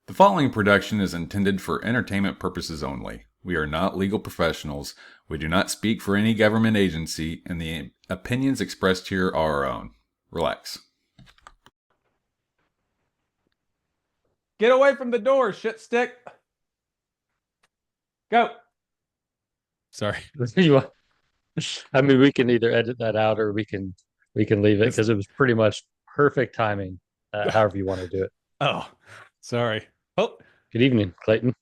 The following production is intended for entertainment purposes only. We are not legal professionals. We do not speak for any government agency, and the opinions expressed here are our own. Relax. Get away from the door, shit stick. Go. Sorry. You want- I mean, we can either edit that out or we can leave it because it was pretty much perfect timing. However you want to do it. Oh, sorry. Oh, Good evening, Clayton.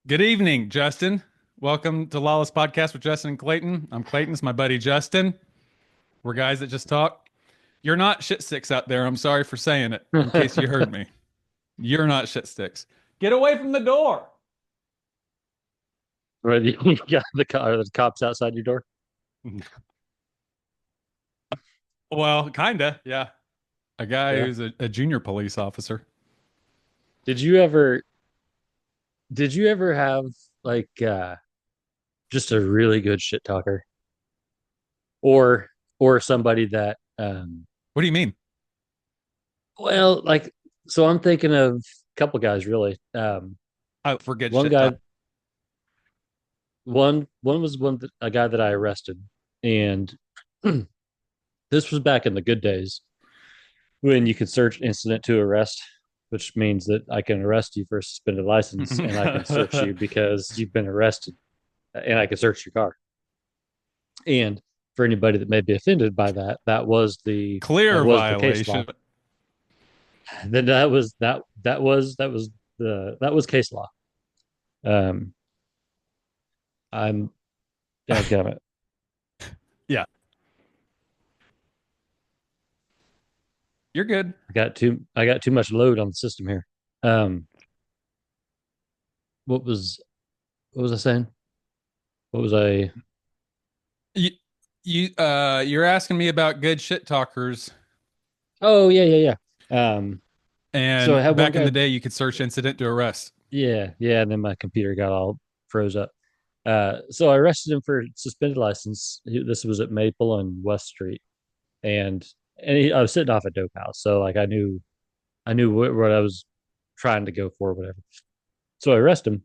good evening, Justin. Welcome to Lawless Podcast with Justin and Clayton. I'm Clayton. It's my buddy Justin. We're guys that just talk. You're not shit sticks out there. I'm sorry for saying it in case you heard me. You're not shit sticks. Get away from the door. Right, you got the cops outside your door. Well, kinda, yeah. A guy Yeah. who's a junior police officer. Did you ever? Did you ever have like just a really good shit talker, or somebody that What do you mean? well, like so I'm thinking of a couple guys really. I forget One shit guy, talk. one was a guy that I arrested, and this was back in the good days when you could search incident to arrest, which means that I can arrest you for a suspended license and I can search you because you've been arrested and I can search your car. And for anybody that may be offended by that, Clear that was the case law. violation. Then that was case law. Um, I'm dadgummit. Yeah, you're good. I got too much load on the system here. Um, what was what was I saying? What was I? You, you're asking me about good shit talkers, Oh yeah. So I and had one back in guy. the day, you could search incident to arrest. Yeah, and then my computer got all froze up. So I arrested him for suspended license. This was at Maple and West Street, and I was sitting off a dope house, so like I knew what I was trying to go for, whatever. So I arrest him,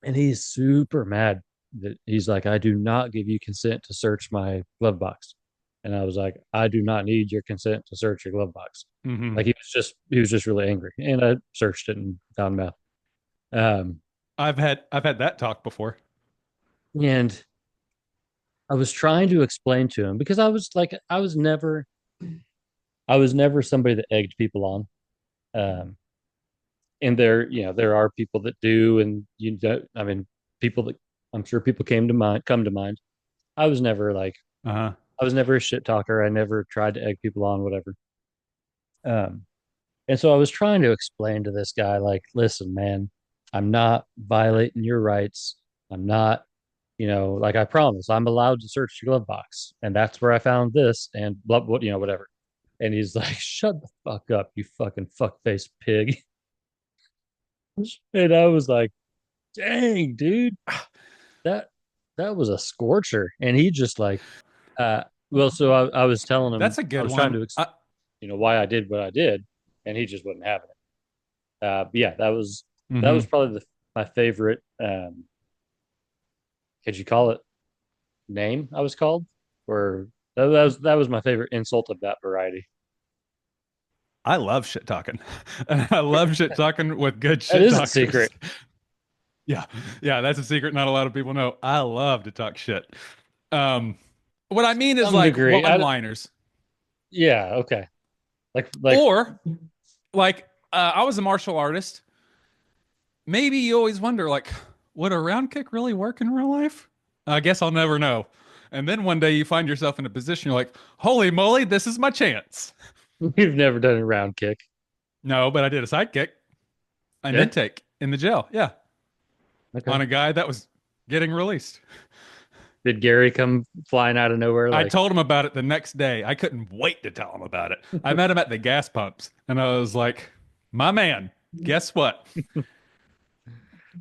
and he's super mad that he's like, I do not give you consent to search my glove box, and I was like, I do not need your consent to search your glove box. Hmm. Like he was just really angry, and I searched it and found meth. Um, I've had that talk before. and I was trying to explain to him because I was never somebody that egged people on. Um, and there are people that do, and I mean, people that I'm sure people come to mind. I was never like, Uh-huh. I was never a shit talker. I never tried to egg people on, whatever. Um, and so I was trying to explain to this guy, like, listen, man, I'm not violating your rights. I'm not, like I promise, I'm allowed to search your glove box, and that's where I found this, and blah, what, whatever. And he's like, "Shut the fuck up, you fucking fuckface pig." And I was like, "Dang, dude, that that was a scorcher." And he just like, well, so I was telling him, That's a I good was trying one. to, why I did what I did, and he just wasn't having it. But yeah, that was Mhm. probably my favorite. Could you call it name? I was called, or that was my favorite insult of that variety. I love shit talking. And I love shit talking with good That shit isn't talkers. secret. Yeah. Yeah, that's a secret not a lot of people know. I love to talk shit. Um, what I mean is Some like degree. one-liners. Yeah, okay. Like Or like I was a martial artist. Maybe you always wonder like, would a round kick really work in real life? I guess I'll never know. And then one day you find yourself in a position you're like, holy moly, this is my chance. you've never done a round kick. No, but I did a side kick. I Yeah. mid take in the jail. Yeah. Okay. On a guy that was getting released. Did Gary come flying out of nowhere? I Like, told him about it the next day. I couldn't wait to tell him about it. I met him at the gas pumps and I was like, my man, guess what?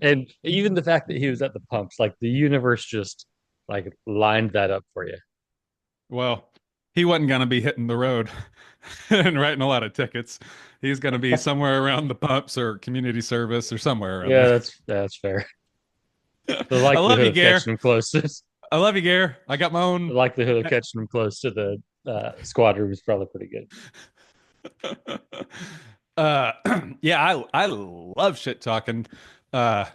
and even the fact that he was at the pumps, like the universe just like lined that up for you. Well, he wasn't going to be hitting the road and writing a lot of tickets. He's going to be somewhere around the pumps or community service or somewhere around Yeah, there. that's fair. The I love likelihood you, of Gare. catching them close to I love you, Gare. I got my the own. likelihood of catching them close to the squadron was probably pretty good. uh, yeah, I love shit talking. Uh,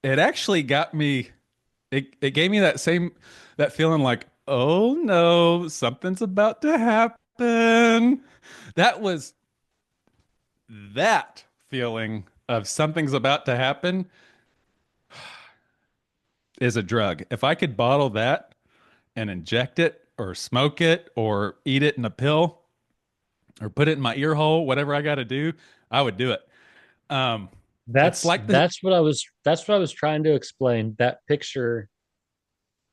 it actually got me. It gave me that feeling like, oh no, something's about to happen. That was that feeling of something's about to happen is a drug. If I could bottle that and inject it or smoke it or eat it in a pill or put it in my ear hole, whatever I got to do, I would do it. Um, it's That's like the that's what I was trying to explain. That picture,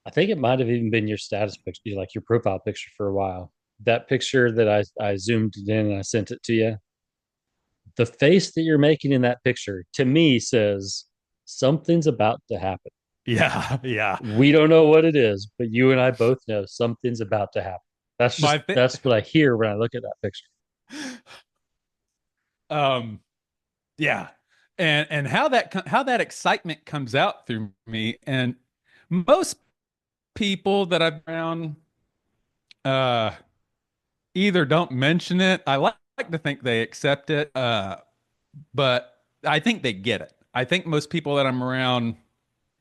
I think it might have even been your status picture, like your profile picture for a while. That picture that I zoomed it in and I sent it to you. The face that you're making in that picture to me says something's about to happen. yeah, yeah. We don't know what it is, but you and I both know something's about to happen. My th That's what I hear when I look at that picture. um yeah. And how that excitement comes out through me and most people that I've found uh either don't mention it. I like to think they accept it, but I think they get it. I think most people that I'm around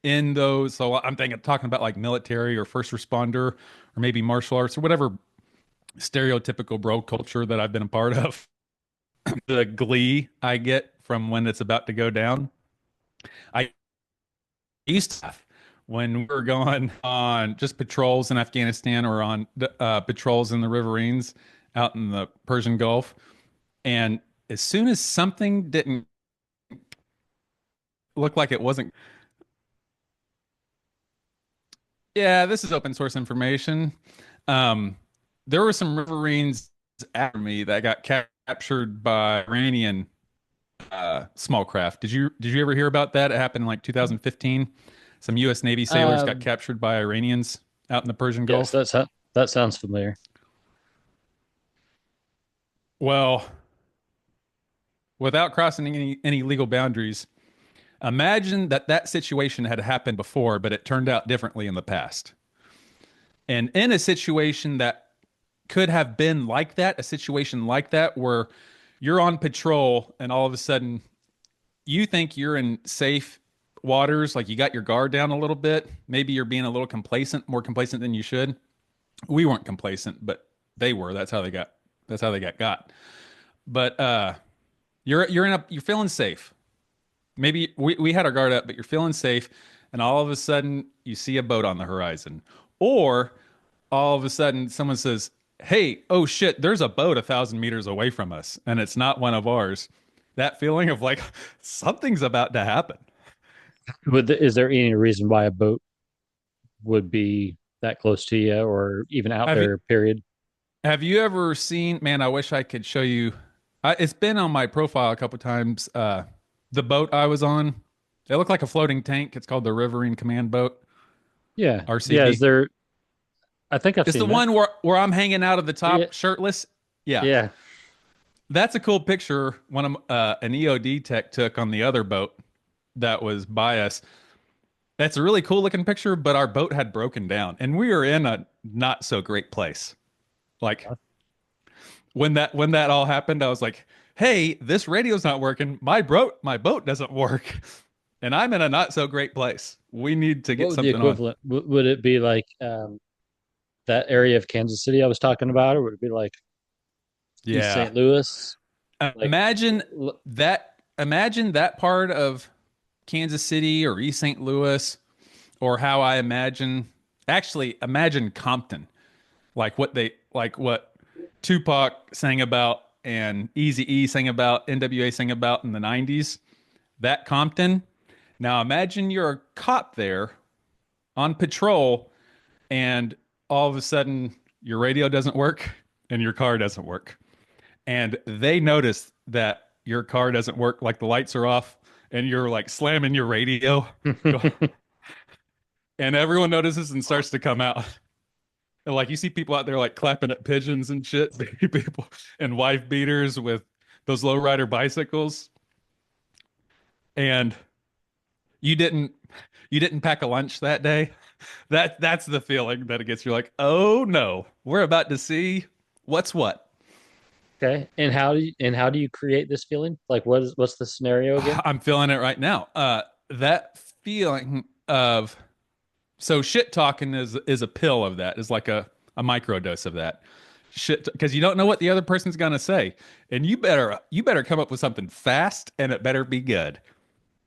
in those, so I'm thinking talking about like military or first responder or maybe martial arts or whatever stereotypical bro culture that I've been a part of. The glee I get from when it's about to go down. I used to have when we were going on just patrols in Afghanistan or on patrols in the riverines out in the Persian Gulf. And as soon as something didn't look like it wasn't, yeah, this is open source information. Um, there were some riverines after me that got captured by Iranian small craft. Did you ever hear about that? It happened in like 2015. Some U.S. Navy sailors got Um, captured by Iranians out in the Persian yes, Gulf. that sounds familiar. Well, without crossing any legal boundaries, imagine that situation had happened before, but it turned out differently in the past. And in a situation that could have been like that, a situation like that where you're on patrol and all of a sudden you think you're in safe waters, like you got your guard down a little bit. Maybe you're being a little complacent, more complacent than you should. We weren't complacent, but they were. That's how they got. But you're feeling safe. Maybe we had our guard up, but you're feeling safe, and all of a sudden you see a boat on the horizon. Or all of a sudden someone says, hey, oh shit, there's a boat 1,000 meters away from us, and it's not one of ours. That feeling of like something's about to happen. Is there any reason why a boat would be that close to you or even out Have you there, period? have you ever seen, man, I wish I could show you. It's been on my profile a couple times. The boat I was on, it looked like a floating tank. It's called the Riverine Command Boat, Yeah. Yeah. Is RCB. there, I think I've It's the seen that. one where I'm hanging out of the Yeah. top shirtless. Yeah. Yeah. That's a cool picture one of an EOD tech took on the other boat that was by us. That's a really cool looking picture, but our boat had broken down and we were in a not so great place. Like when that all happened, I was like, "Hey, this radio's not working. My boat doesn't work, and I'm in a not so great place. We need to What get would the something on." equivalent? Would it be like that area of Kansas City I was talking about, or would it be like East Yeah. St. Louis? Like, Imagine that. Imagine that part of Kansas City or East St. Louis, or how I imagine. Actually, imagine Compton, like what Tupac sang about and Eazy-E sang about, NWA sang about in the 90s. That Compton. Now imagine you're a cop there on patrol and all of a sudden your radio doesn't work and your car doesn't work. And they notice that your car doesn't work, like the lights are off and you're like slamming your radio. And everyone notices and starts to come out. And like you see people out there like clapping at pigeons and shit, people and wife beaters with those lowrider bicycles. And you didn't you didn't pack a lunch that day. That's the feeling that it gets. You're like, oh no, we're about to see what's what. Okay. And how do you create this feeling? Like what's the scenario again? I'm feeling it right now. That feeling of so shit talking is a pill of that, is like a micro dose of that shit, because you don't know what the other person's gonna say, and you better come up with something fast, and it better be good.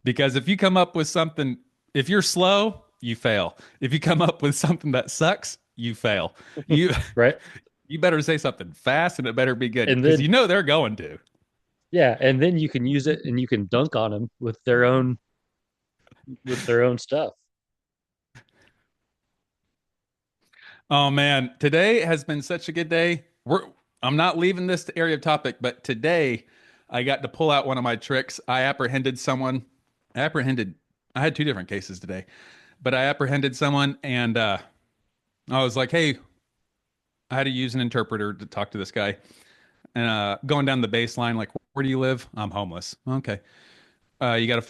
Because if you come up with something, if you're slow, you fail. If you come up with something that sucks, you fail. You Right. you better say something fast, and it better be good And because then you know they're going to. yeah, and then you can use it and you can dunk on them with their own stuff. Oh man, today has been such a good day. I'm not leaving this area of topic, but today I got to pull out one of my tricks. I apprehended someone. I apprehended. I had two different cases today, but I apprehended someone, and I was like, "Hey," I had to use an interpreter to talk to this guy, and going down the baseline, like, "Where do you live?" "I'm homeless." "Okay." You got a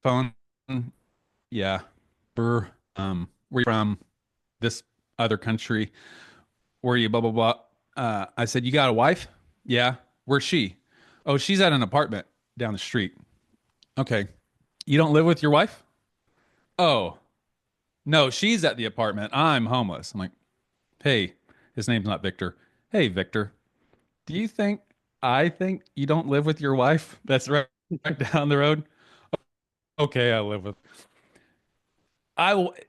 phone?" "Yeah." Where you from?" "This other country." "Where are you?" Blah blah blah. I said, "You got a wife?" "Yeah." "Where's she?" "Oh, she's at an apartment down the street." "Okay." "You don't live with your wife?" "Oh, no, she's at the apartment. I'm homeless." I'm like, "Hey," his name's not Victor. "Hey, Victor, do you think I think you don't live with your wife? That's right down the road." "Okay, I live with."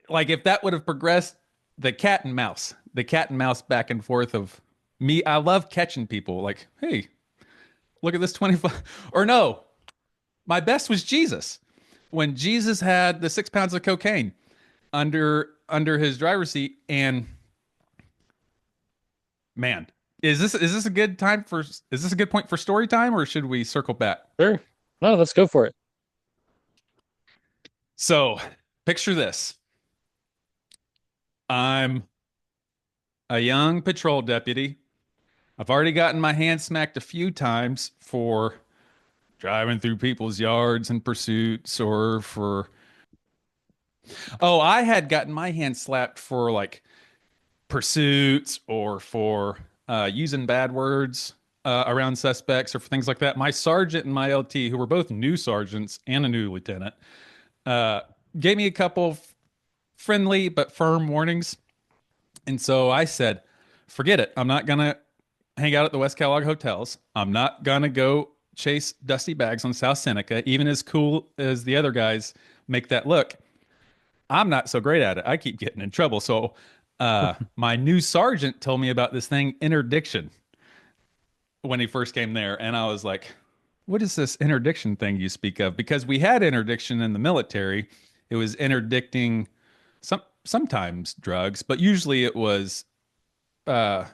Like if that would have progressed, the cat and mouse back and forth of me. I love catching people. Like, hey, look at this 25. Or no, my best was Jesus. When Jesus had the 6 pounds of cocaine under his driver's seat, and man, is this a good time for is this a good point for story time, or should we circle back? Sure. No, let's go for it. So picture this. I'm a young patrol deputy. I've already gotten my hand smacked a few times for driving through people's yards in pursuits, or for oh, I had gotten my hand slapped for like pursuits, or for using bad words around suspects, or for things like that. My sergeant and my LT, who were both new sergeants and a new lieutenant, uh, gave me a couple friendly but firm warnings. And so I said, forget it. I'm not going to hang out at the West Kellogg hotels. I'm not going to go chase dusty bags on South Seneca, even as cool as the other guys make that look. I'm not so great at it. I keep getting in trouble. So my new sergeant told me about this thing, interdiction, when he first came there. And I was like, what is this interdiction thing you speak of? Because we had interdiction in the military. It was interdicting sometimes drugs, but usually it was uh,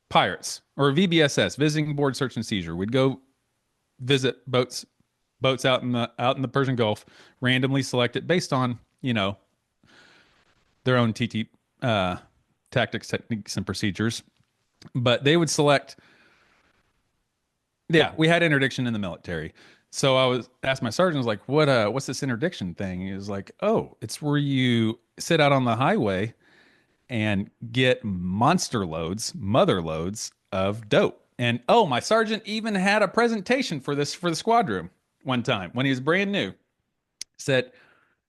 pirates, or VBSS, visiting board search and seizure. We'd go visit boats out in the Persian Gulf, randomly selected based on their own TT tactics, techniques, and procedures. But they would select. Yeah, we had interdiction in the military. So I was asked my sergeant, was like, what's this interdiction thing? He was like, oh, it's where you sit out on the highway and get monster loads, mother loads of dope. And oh, my sergeant even had a presentation for this for the squad room one time when he was brand new. Said,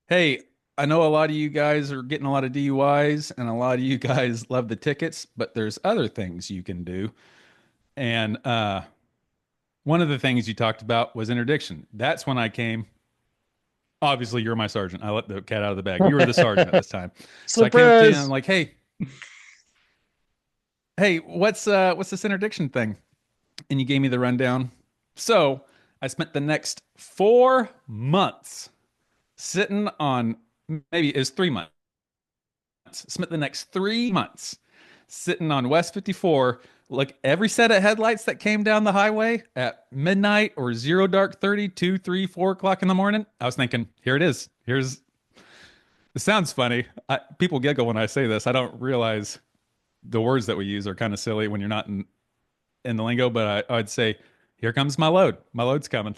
hey, I know a lot of you guys are getting a lot of DUIs and a lot of you guys love the tickets, but there's other things you can do. And one of the things you talked about was interdiction. That's when I came. Obviously, you're my sergeant. I let the cat out of the bag. You were the sergeant at this time. So I came up to you and I'm like, hey, what's this interdiction thing? And you gave me the rundown. So I spent the next 4 months sitting on, maybe it was 3 months. Spent the next 3 months sitting on West 54. Like every set of headlights that came down the highway at midnight or zero dark 30, 2, 3, 4 o'clock in the morning, I was thinking, here it is. It sounds funny. People giggle when I say this. I don't realize the words that we use are kind of silly when you're not in the lingo, but I'd say, here comes my load. My load's coming.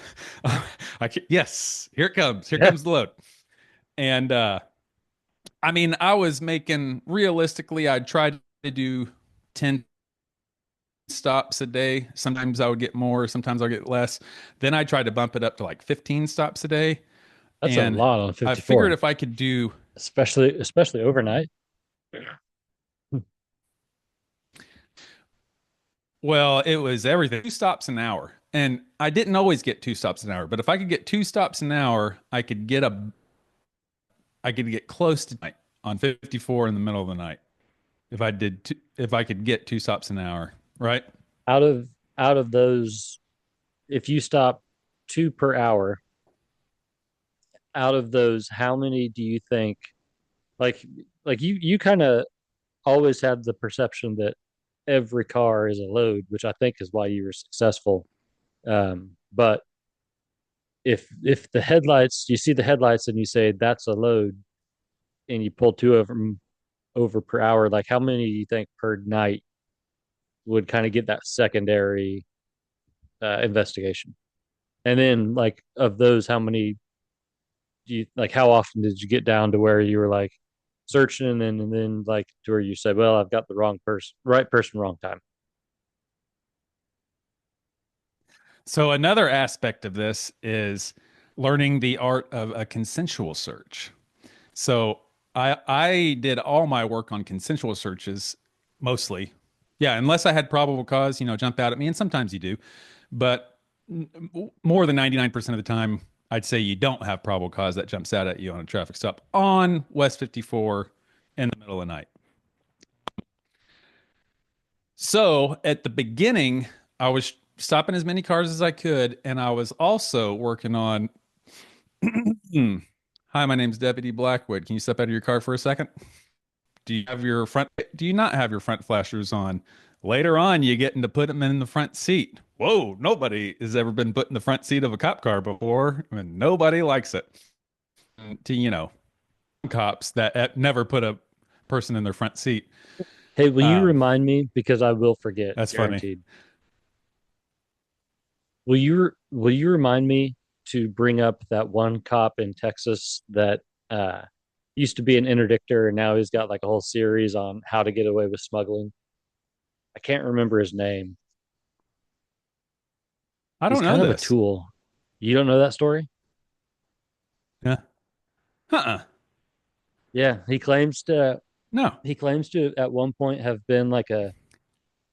Yes, here it comes. Here Yeah, comes the load. And I mean, I was making realistically, I'd try to do 10 stops a day. Sometimes I would get more, sometimes I'll get less. Then I tried to bump it up to like 15 stops a day. that's a And lot on I figured 54, if I could do, especially overnight. well, it was everything, 2 stops an hour. And I didn't always get 2 stops an hour, but if I could get 2 stops an hour, I could get close to night on 54 in the middle of the night. If I could get 2 stops an hour, right? Out of out of those, if you stop 2 per hour, out of those, how many do you think like you kind of always have the perception that every car is a load, which I think is why you were successful. But if the headlights, you see the headlights and you say that's a load, and you pull two of them over per hour, like how many do you think per night would kind of get that secondary investigation? And then like of those, how many do you like? How often did you get down to where you were like searching and then like to where you said, well, I've got the wrong person, right person, wrong time. So another aspect of this is learning the art of a consensual search. So I did all my work on consensual searches mostly. Yeah, unless I had probable cause, jump out at me, and sometimes you do, but more than 99% of the time, I'd say you don't have probable cause that jumps out at you on a traffic stop on West 54 in the middle of the night. So at the beginning, I was stopping as many cars as I could, and I was also working on. Hi, my name's Deputy Blackwood. Can you step out of your car for a second? Do you not have your front flashers on? Later on, you get into put them in the front seat. Whoa, nobody has ever been put in the front seat of a cop car before, and nobody likes it. To, cops that never put a person in their front seat. Hey, will you Um, remind me, because I will forget, that's funny. guaranteed. Will you remind me to bring up that one cop in Texas that uh used to be an interdictor and now he's got like a whole series on how to get away with smuggling? I can't remember his name. I He's don't know kind of a this. tool. You don't know that story? Yeah. Uh-uh. Yeah, No. he claims to at one point have been like a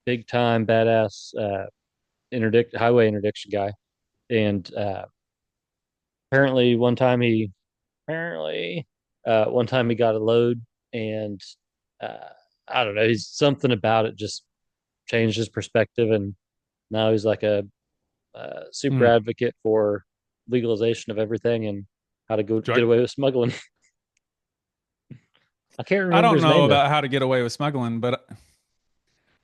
big time badass interdict highway interdiction guy. And apparently one time he got a load and uh, I don't know, he's something about it just changed his perspective, and now he's like a super Hmm. advocate for legalization of everything and how to go get Drug. away with smuggling. I can't I remember don't his know name though. about how to get away with smuggling, but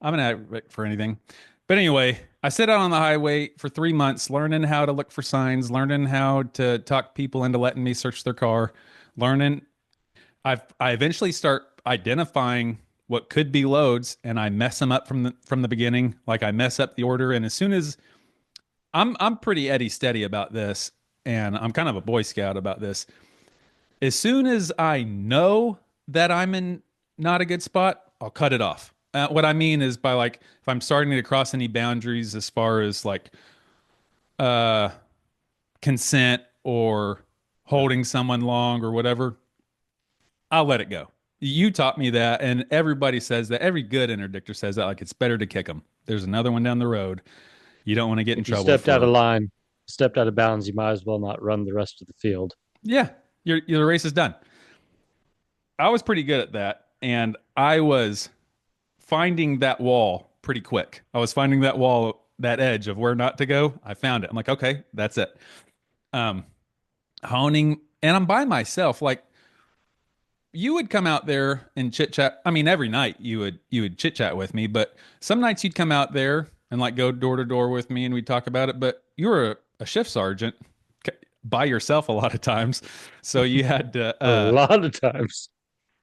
I'm an advocate for anything. But anyway, I set out on the highway for 3 months, learning how to look for signs, learning how to talk people into letting me search their car, learning. I eventually start identifying what could be loads, and I mess them up from the beginning. Like I mess up the order, and as soon as I'm pretty Eddie steady about this, and I'm kind of a Boy Scout about this. As soon as I know that I'm in not a good spot, I'll cut it off. What I mean is by like if I'm starting to cross any boundaries as far as like uh consent or holding someone long or whatever, I'll let it go. You taught me that, and everybody says that. Every good interdictor says that. Like it's better to kick them. There's another one down the road. You don't want to get in If you trouble stepped out of for. line, stepped out of bounds, you might as well not run the rest of the field. Yeah, the race is done. I was pretty good at that, and I was finding that wall pretty quick. I was finding that wall, that edge of where not to go. I found it. I'm like, okay, that's it. Um, Honing, and I'm by myself. Like you would come out there and chit chat. I mean, every night you would chit chat with me, but some nights you'd come out there and like go door to door with me, and we'd talk about it. But you were a shift sergeant. by yourself a lot of times. So you had to, A lot of times.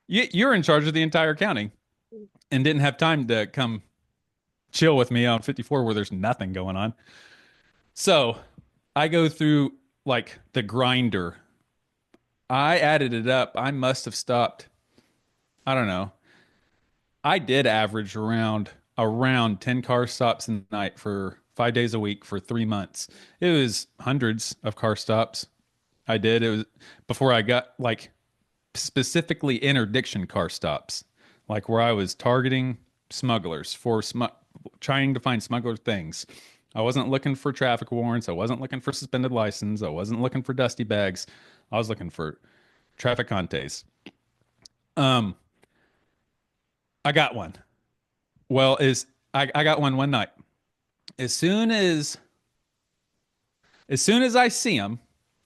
you're in charge of the entire county and didn't have time to come chill with me on 54 where there's nothing going on. So I go through like the grinder. I added it up. I must have stopped. I don't know. I did average around 10 car stops a night for 5 days a week for 3 months. It was hundreds of car stops. I did. It was before I got like specifically interdiction car stops, like where I was targeting smugglers for trying to find smuggler things. I wasn't looking for traffic warrants. I wasn't looking for suspended license. I wasn't looking for dusty bags. I was looking for trafficantes. Um, I got one. Well, is I got one night. As soon as I see him,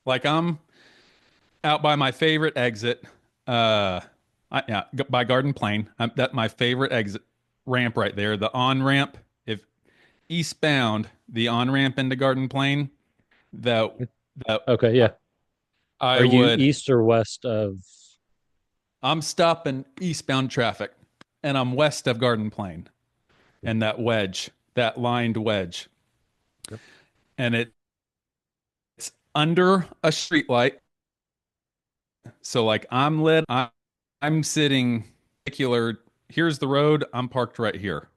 like I'm out by my favorite exit, yeah, by Garden Plain. That my favorite exit ramp right there. The on ramp, if eastbound, the on ramp into Garden Plain. That that Okay, yeah. I Are you would. east or west of? I'm stopping eastbound traffic, and I'm west of Garden Plain, and that wedge, that lined wedge, Yep. and it's under a street light. So like I'm lit. I'm sitting perpendicular. Here's the road. I'm parked right here.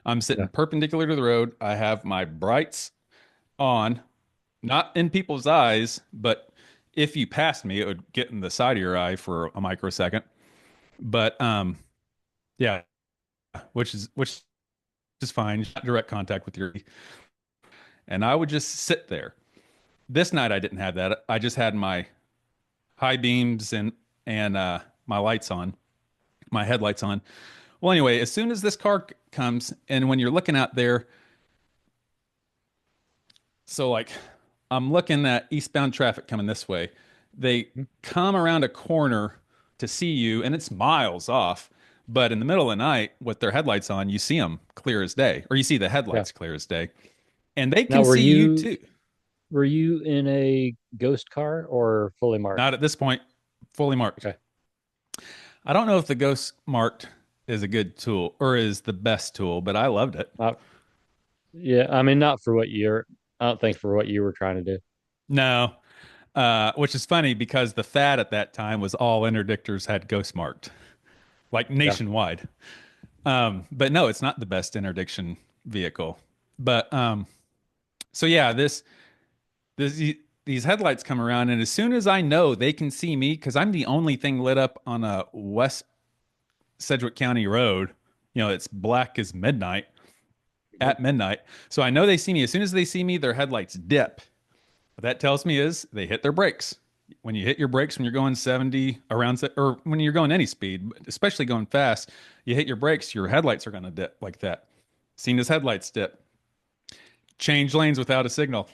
I'm sitting Yeah. perpendicular to the road. I have my brights on, not in people's eyes, but if you passed me, it would get in the side of your eye for a microsecond. But yeah, which is fine. Not direct contact with your, and I would just sit there. This night I didn't have that. I just had my high beams and my lights on, my headlights on. Well, anyway, as soon as this car comes, and when you're looking out there, so like I'm looking at eastbound traffic coming this way. They come around a corner to see you, and it's miles off. But in the middle of the night, with their headlights on, you see them clear as day, or you see the Yeah. headlights clear as day, and they Now, can see you too. were you in a ghost car or fully marked? Not at this point, fully marked. Okay. I don't know if the ghost marked is a good tool or is the best tool, but I loved it. Yeah, I mean, not for what you're. I don't think for what you were trying to do. No, which is funny because the fad at that time was all interdictors had ghost marked, like Yeah. nationwide. But no, it's not the best interdiction vehicle. But so yeah, these headlights come around, and as soon as I know they can see me, because I'm the only thing lit up on a West Sedgwick County road, it's black as midnight at midnight. So I know they see me. As soon as they see me, their headlights dip. What that tells me is they hit their brakes. When you hit your brakes when you're going 70 or when you're going any speed, especially going fast, you hit your brakes, your headlights are going to dip like that. Seen his headlights dip. Change lanes without a signal.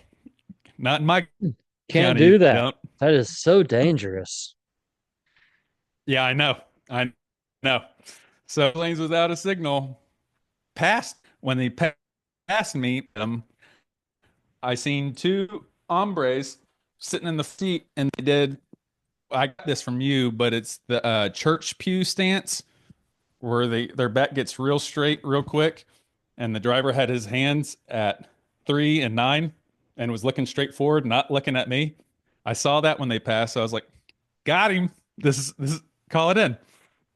Not in my Can't county. do that. Don't. That is so dangerous. Yeah, I know. I know. So lanes without a signal. Passed when they passed me. I seen two hombres sitting in the seat, and they did. I got this from you, but it's the church pew stance where their back gets real straight real quick, and the driver had his hands at 3 and 9 and was looking straight forward, not looking at me. I saw that when they passed, so I was like, "Got him! This is call it in."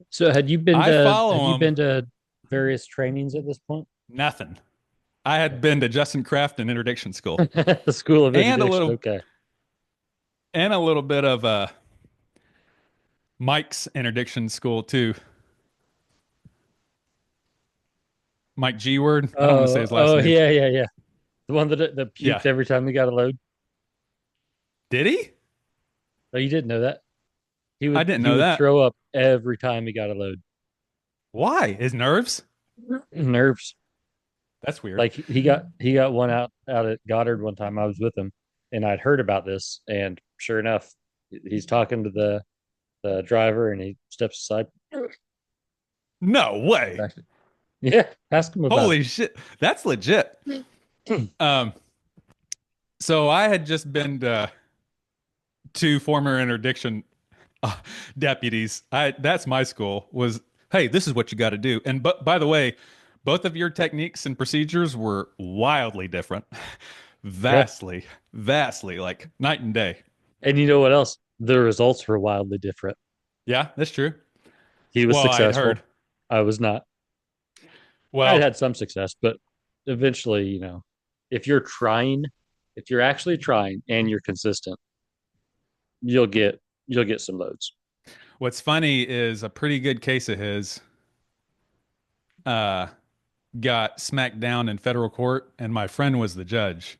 So had you been I to follow have you him. been to various trainings at this point? Nothing. I had been to Justin Kraft and Interdiction School, The School of and a Interdiction. little Okay. and a little bit of Mike's Interdiction School too. Mike G Word. I don't want to say his last name. Yeah, yeah, yeah. The one that Yeah. puked every time he got a load. Did he? Oh, you didn't know that? I didn't He know would that. throw up every time he got a load. Why? His nerves? Nerves. That's weird. Like he got one out at Goddard one time. I was with him, and I'd heard about this, and sure enough, he's talking to the driver, and he steps aside. No way. Yeah, ask him about Holy shit. That's legit. it. So I had just been to two former interdiction uh, deputies. That's my school was, hey, this is what you got to do. And but by the way, both of your techniques and procedures were wildly different, Yeah. vastly like night and day. And you know what else? The results were wildly different. Yeah, that's true. He was Well, I'd heard. successful. I was not. I'd Well, had some success, but eventually, if you're trying, if you're actually trying and you're consistent, you'll get you'll get some loads. what's funny is a pretty good case of his uh got smacked down in federal court, and my friend was the judge.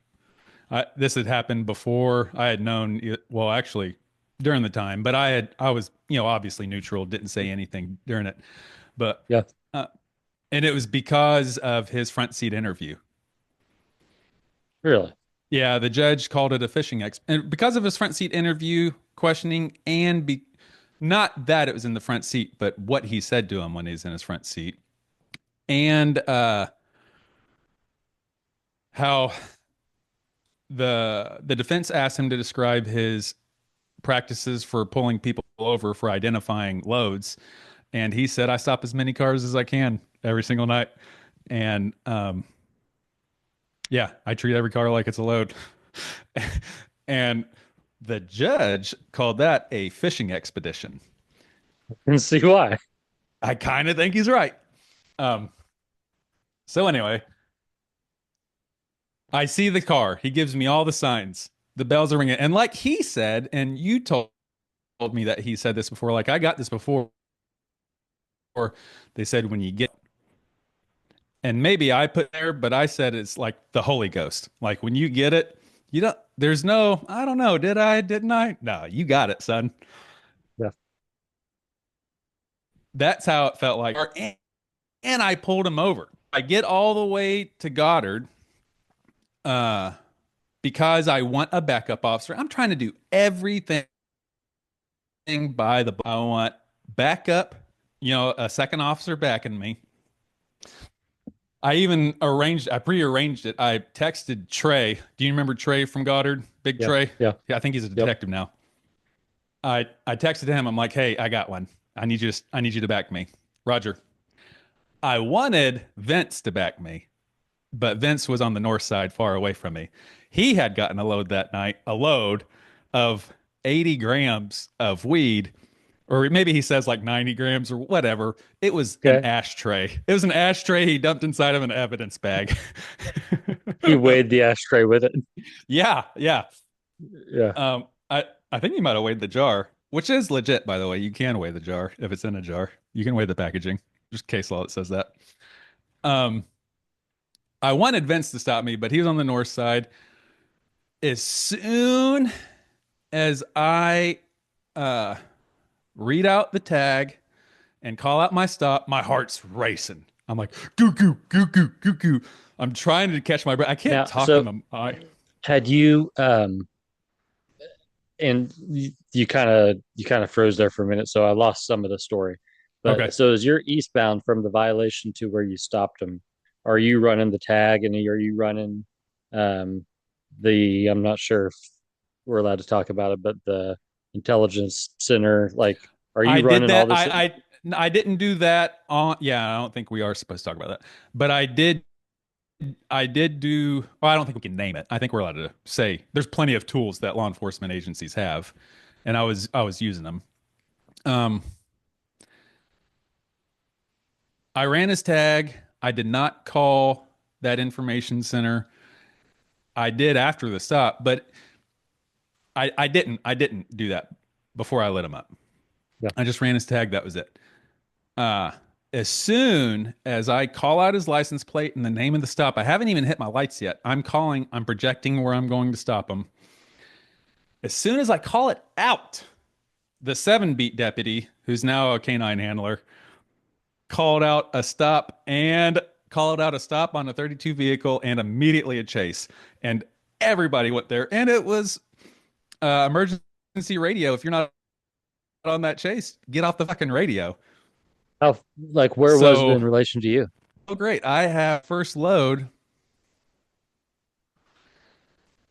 This had happened before I had known it, well, actually during the time, but I was, obviously neutral, didn't say anything during it. But Yeah, uh, and it was because of his front seat interview. really. Yeah, the judge called it a phishing and because of his front seat interview questioning and not that it was in the front seat, but what he said to him when he's in his front seat and how the defense asked him to describe his practices for pulling people over for identifying loads, and he said, "I stop as many cars as I can every single night, and yeah, I treat every car like it's a load." And the judge called that a fishing expedition. And see why. I kind of think he's right. Um, so anyway, I see the car. He gives me all the signs. The bells are ringing, and like he said, and you told me that he said this before. Like I got this before. They said when you get, and maybe I put there, but I said it's like the Holy Ghost. Like when you get it, you don't. There's no. I don't know. Did I? Didn't I? No, you got it, son. Yeah. That's how it felt like. And I pulled him over. I get all the way to Goddard, uh, because I want a backup officer. I'm trying to do everything by the book. I want backup, a second officer backing me. I prearranged it. I texted Trey. Do you remember Trey from Goddard? Big Yeah. Trey? Yeah. Yeah, I think he's a Yep. detective now. I texted him. I'm like, hey, I got one. I need you to back me. Roger. I wanted Vince to back me, but Vince was on the north side, far away from me. He had gotten a load that night, a load of 80 grams of weed, or maybe he says like 90 grams or whatever. It was an Okay. ashtray. It was an ashtray he dumped inside of an evidence bag. He weighed the ashtray with it. Yeah, yeah. Yeah. I think he might have weighed the jar, which is legit, by the way. You can weigh the jar if it's in a jar. You can weigh the packaging. Just case law that says that. Um, I wanted Vince to stop me, but he was on the north side. As soon as I uh, read out the tag and call out my stop, my heart's racing. I'm like, goo goo, goo goo, goo goo. I'm trying to catch my breath. I can't Now, talk so in the had you and you kind of froze there for a minute, so I lost some of the story. Okay. But so as you're eastbound from the violation to where you stopped him, are you running the tag and are you running um I'm not sure if we're allowed to talk about it, but the intelligence center, like, are you I did running all that. this? I didn't do that on. Yeah, I don't think we are supposed to talk about that. But I did do. Well, I don't think we can name it. I think we're allowed to say there's plenty of tools that law enforcement agencies have, and I was using them. Um, I ran his tag. I did not call that information center. I did after the stop, but I didn't do that before I lit him up. Yeah. I just ran his tag. That was it. Uh, as soon as I call out his license plate and the name of the stop, I haven't even hit my lights yet. I'm projecting where I'm going to stop him. As soon as I call it out, the 7-beat deputy, who's now a canine handler, called out a stop and called out a stop on a 32 vehicle and immediately a chase. And everybody went there. And it was emergency radio. If you're not on that chase, get off the fucking radio. How, like, where was it So, in relation to you? oh, great. I have first load.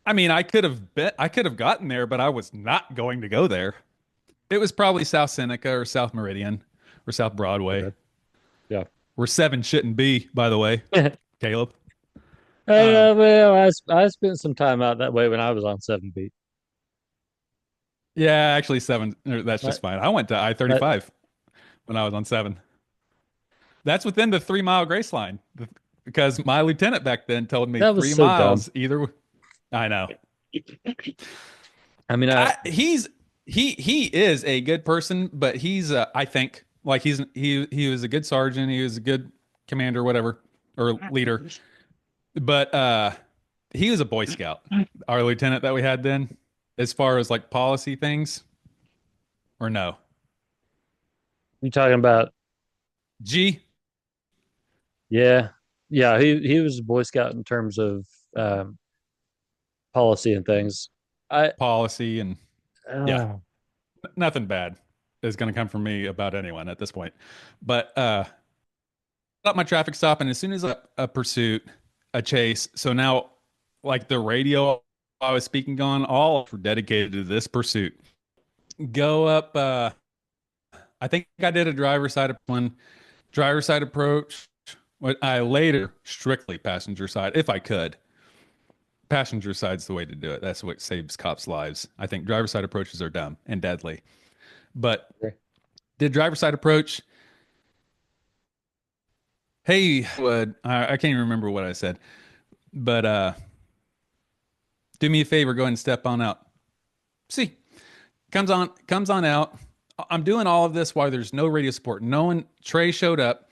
I mean, I could have gotten there, but I was not going to go there. It was probably South Seneca or South Meridian or South Broadway, Okay. Yeah. where 7 shouldn't be, by the way, Caleb. Um, Well, I spent some time out that way when I was on 7 Beat. yeah, actually 7, that's just That fine. I went to that I-35 when I was on 7. That's within the 3 mile grace line because my lieutenant back then told me that was three so dumb. miles either. I know. I mean, He is a good person, but he's I think like he was a good sergeant, he was a good commander, whatever, or leader. But he was a Boy Scout. Our lieutenant that we had then, as far as like policy things, or no. you talking about G yeah, yeah. He was a Boy Scout in terms of um, policy and things. I policy and yeah, uh, nothing bad is going to come from me about anyone at this point. But up my traffic stop, and as soon as a pursuit, a chase, so now like the radio I was speaking on, all were dedicated to this pursuit. Go up. I think I did a driver side approach. What I later strictly passenger side, if I could. Passenger side's the way to do it. That's what saves cops' lives. I think driver side approaches are dumb and deadly. But did driver side approach. Hey, what I can't even remember what I said, but do me a favor, go ahead and step on out. See, comes on out. I'm doing all of this while there's no radio support. No one, Trey showed up,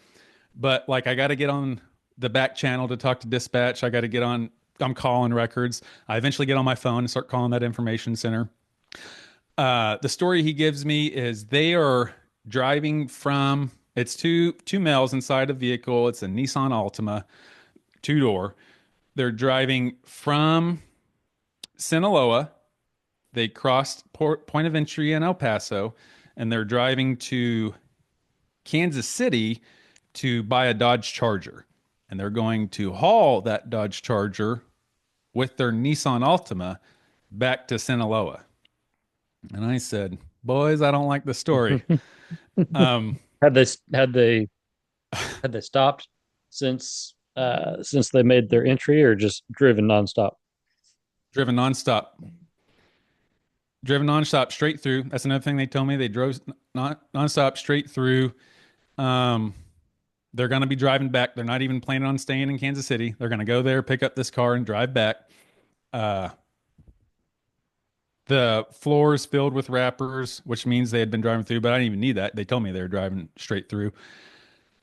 but like I got to get on the back channel to talk to dispatch. I got to get on. I'm calling records. I eventually get on my phone and start calling that information center. The story he gives me is they are driving from. It's two males inside a vehicle. It's a Nissan Altima, 2 door. They're driving from Sinaloa. They crossed point of entry in El Paso, and they're driving to Kansas City to buy a Dodge Charger. And they're going to haul that Dodge Charger with their Nissan Altima back to Sinaloa. And I said, boys, I don't like the story. Um, had they had they had they stopped since they made their entry, or just driven nonstop? driven nonstop, driven nonstop straight through. That's another thing they told me. They drove nonstop straight through. Um, they're going to be driving back. They're not even planning on staying in Kansas City. They're going to go there, pick up this car, and drive back. Uh, the floor is filled with wrappers, which means they had been driving through, but I didn't even need that. They told me they were driving straight through.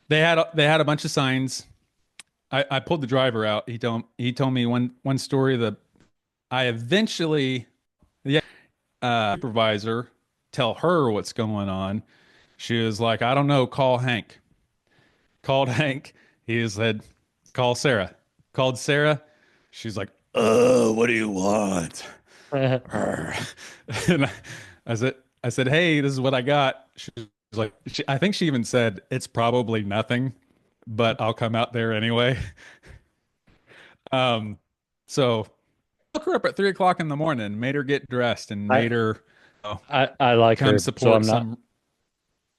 They had a bunch of signs. I pulled the driver out. He told me one story. I eventually the supervisor tell her what's going on. She was like, I don't know, call Hank. Called Hank. He said, call Sarah. Called Sarah. She's like, what do you want? And I said, hey, this is what I got. She was like, I think she even said, it's probably nothing, but I'll come out there anyway. Um, so woke her up at 3 o'clock in the morning, made her get dressed, and I made her I like come her, so support I'm not. some.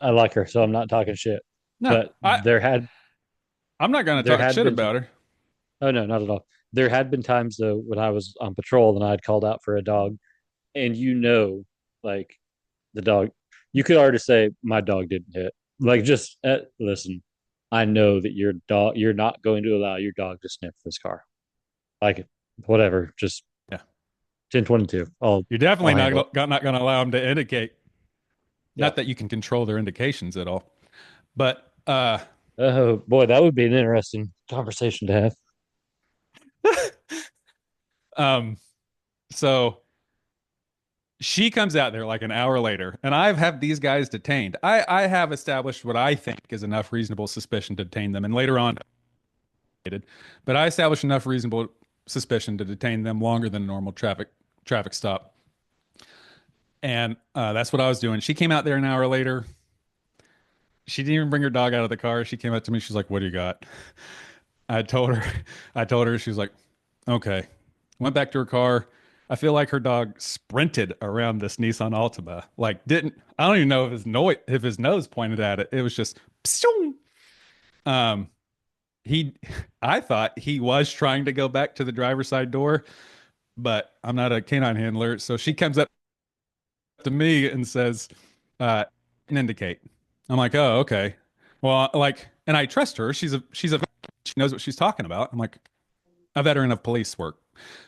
I like her, so I'm not talking shit. No, But I'm not going to there talk had shit been about her. oh no, not at all. There had been times though when I was on patrol and I'd called out for a dog, and like the dog, you could already say my dog didn't hit. Like, just listen, I know that you're not going to allow your dog to sniff this car. Like, whatever, just Yeah, 1022. you're I'll definitely handle it. not going to allow them to indicate. Yeah. Not that you can control their indications at all, but Oh boy, that would be an interesting conversation to have. um, so she comes out there like an hour later, and I've had these guys detained. I have established what I think is enough reasonable suspicion to detain them, and later on, but I established enough reasonable suspicion to detain them longer than a normal traffic stop. And that's what I was doing. She came out there an hour later. She didn't even bring her dog out of the car. She came up to me. She's like, "What do you got?" I told her. I told her. She was like, "Okay." Went back to her car. I feel like her dog sprinted around this Nissan Altima. Like I don't even know if his nose pointed at it. It was just pshing. Um he I thought he was trying to go back to the driver's side door, but I'm not a canine handler. So she comes up to me and says, indicate. I'm like, oh, okay. Well, like, and I trust her. She knows what she's talking about. I'm like, a veteran of police work.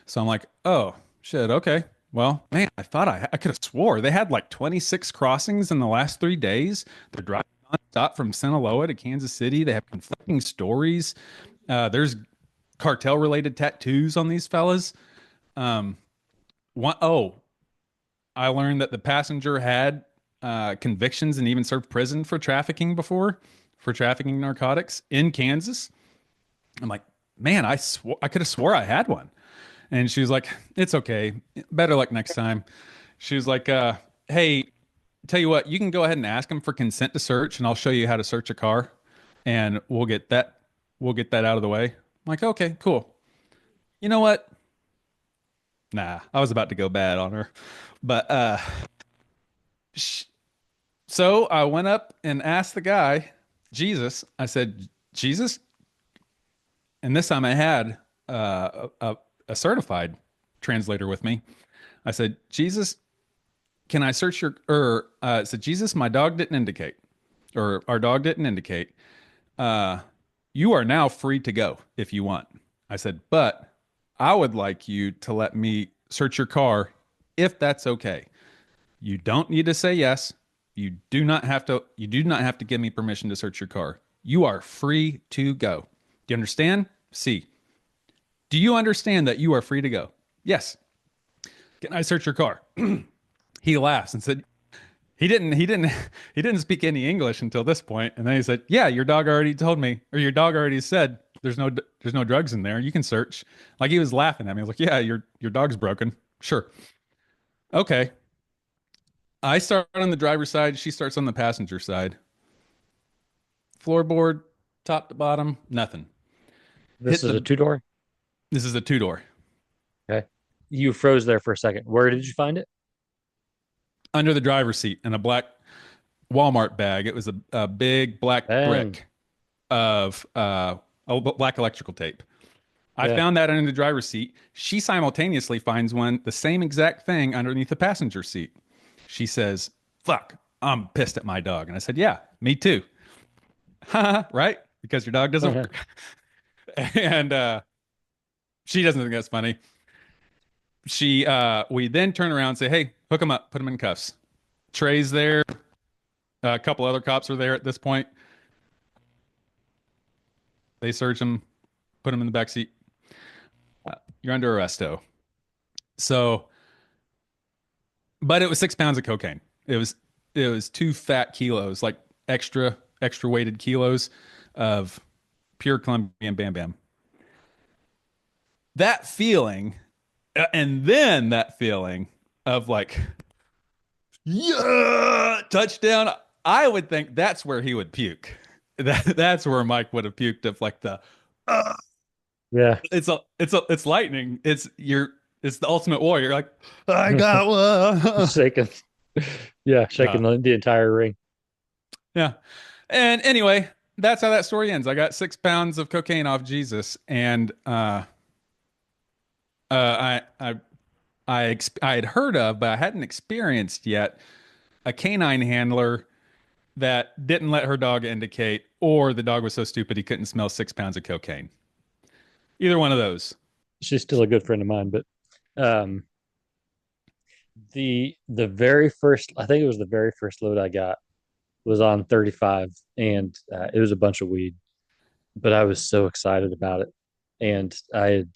So I'm like, oh, shit, okay. Well, man, I could have swore they had like 26 crossings in the last 3 days. They're driving nonstop from Sinaloa to Kansas City. They have conflicting stories. There's cartel related tattoos on these fellas. Um, oh, I learned that the passenger had convictions and even served prison for trafficking before, for trafficking narcotics in Kansas. I'm like, man, I could have swore I had one. And she was like, it's okay. Better luck next time. She was like, hey, tell you what, you can go ahead and ask him for consent to search, and I'll show you how to search a car, and we'll get that out of the way. I'm like, okay, cool. You know what? Nah, I was about to go bad on her. But sh so I went up and asked the guy, Jesus, I said, Jesus, and this time I had a certified translator with me. I said, Jesus, can I search your, or I said, Jesus, my dog didn't indicate, or our dog didn't indicate. Uh, you are now free to go if you want. I said, but I would like you to let me search your car if that's okay. You don't need to say yes. You do not have to give me permission to search your car. You are free to go. Do you understand? C. Do you understand that you are free to go? Yes. Can I search your car? He laughs and said, he didn't speak any English until this point. And then he said, yeah, your dog already told me, or your dog already said there's no drugs in there. You can search. Like he was laughing at me. I was like, yeah, your dog's broken. Sure. Okay. I start on the driver's side. She starts on the passenger side. Floorboard, top to bottom, nothing. This is a two-door? This is a two-door. Okay. You froze there for a second. Where did you find it? Under the driver's seat in a black Walmart bag. It was a big black brick of black electrical tape. I found that under the driver's seat. She simultaneously finds the same exact thing underneath the passenger seat. She says, fuck, I'm pissed at my dog. And I said, yeah, me too. Right? Because your dog doesn't work. And she doesn't think that's funny. We then turn around and say, hey, hook him up, put him in cuffs. Trey's there. A couple other cops are there at this point. They search him, put him in the back seat. You're under arresto. So, but it was 6 pounds of cocaine. It was 2 fat kilos, like extra weighted kilos of pure Colombian Bam Bam. That feeling, and then that feeling of like, yeah, touchdown. I would think that's where he would puke. That's where Mike would have puked of like the, yeah. It's lightning. It's the ultimate warrior. Like I got one. Shaking. Yeah, shaking the entire ring. Yeah. And anyway, that's how that story ends. I got 6 pounds of cocaine off Jesus, and I had heard of, but I hadn't experienced yet, a canine handler that didn't let her dog indicate, or the dog was so stupid he couldn't smell 6 pounds of cocaine. Either one of those. She's still a good friend of mine, but the very first, I think it was the very first load I got was on 35, and it was a bunch of weed, but I was so excited about it. And I had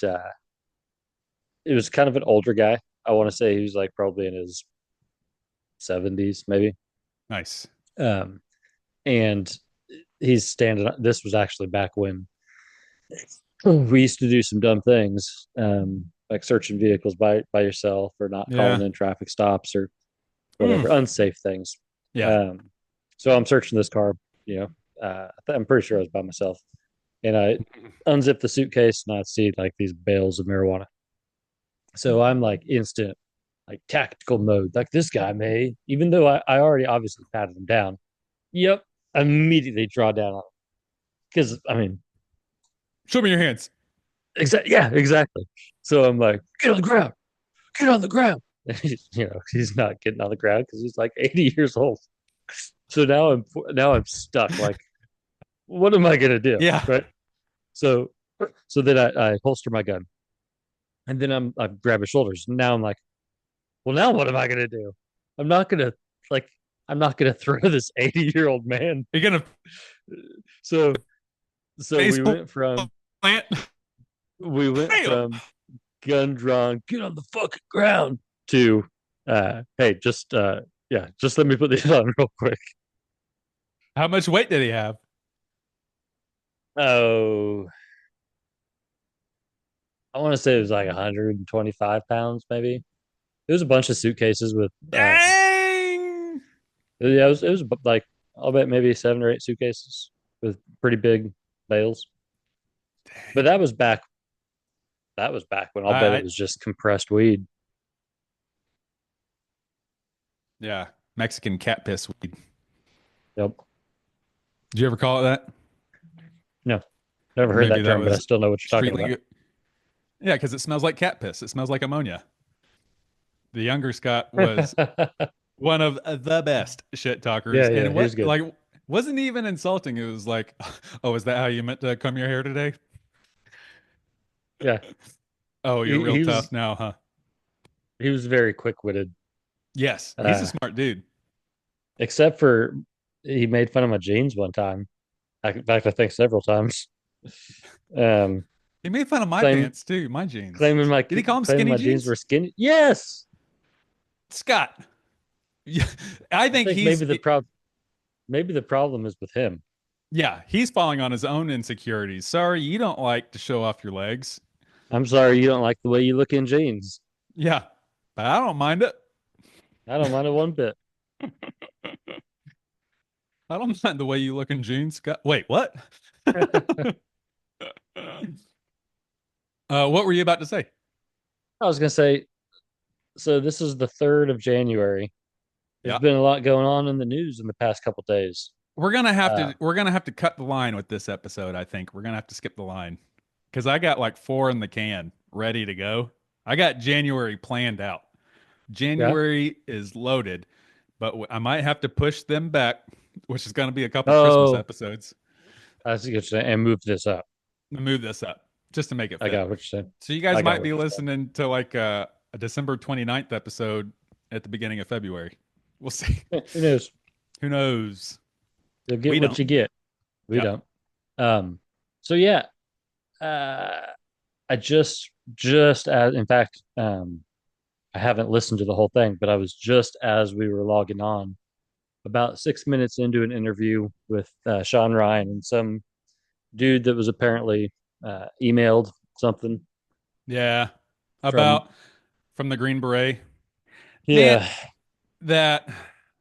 it was kind of an older guy. I want to say he was like probably in his 70s, maybe. Nice. And he's standing. This was actually back when we used to do some dumb things, like searching vehicles by yourself, or not calling in traffic stops or whatever, unsafe things. Yeah. So I'm searching this car. I'm pretty sure I was by myself, and I unzip the suitcase and I see like these bales of marijuana. So I'm like instant, like tactical mode. Like this guy may, even though I already obviously patted him down. Yep. Immediately draw down on him. Because I mean, Show me your hands. yeah, exactly. So I'm like, get on the ground, get on the ground. He's not getting on the ground because he's like 80 years old. So now I'm stuck. Like, what am I gonna do? Yeah. Right. So so then I holster my gun and then I grab his shoulders. Now I'm like, well, now what am I gonna do? I'm not gonna like I'm not gonna throw this 80-year-old man. You're gonna So so face plant. we went Bam! from gun drawn, get on the fucking ground to hey, just let me put these on real quick. How much weight did he have? Oh, I want to say it was like 125 pounds, maybe. It was a bunch of suitcases with Dang! yeah, it was like I'll bet maybe 7 or 8 suitcases with pretty big bales. But that was back when I'll bet it I was just compressed weed. yeah, Mexican cat piss weed. Yep. Did you ever call it that? No, never Or heard maybe that that term, but I was still know what you're street talking about. lingo. Yeah, because it smells like cat piss. It smells like ammonia. The younger Scott was one of the best shit talkers, Yeah, yeah, and he was what good. like wasn't even insulting. It was like, oh, is that how you meant to comb your hair today? Yeah, Oh, you're he, real he tough was now, huh? he was very quick-witted. Yes, he's a Uh, smart dude. except for he made fun of my jeans one time. In fact, I think several times. Um, He made fun of my claim pants too, my jeans. claiming my Did he call them claiming skinny my jeans were jeans? skinny. Yes, Scott, yeah, I I think think maybe the problem is with him. yeah, he's falling on his own insecurities. Sorry, you don't like to show off your legs. I'm sorry you don't like the way you look in jeans. Yeah, but I don't mind it. I don't mind it one bit. I don't mind the way you look in jeans, Scott. Wait, what? What were you about to say? I was gonna say, so this is the 3rd of January. There's Yeah, been a lot going on in the news in the past couple days. Uh, we're gonna have to cut the line with this episode. I think we're gonna have to skip the line because I got like four in the can ready to go. I got January planned out. yeah. January is loaded, but I might have to push them back, which is going to be a couple Christmas Oh, episodes. I see what you're saying. And move this up. To move this up just to make it I fit. got what you're saying. So you guys I got might what be you're saying. listening to like a December 29th episode at the beginning of February. We'll see. Who knows? Who knows? You'll We get what don't. you get. We Yeah. don't. So yeah, uh, I just as in fact, I haven't listened to the whole thing, but I was just as we were logging on, about 6 minutes into an interview with Sean Ryan and some dude that was apparently emailed something Yeah. from About from the Green Beret. Man, yeah. that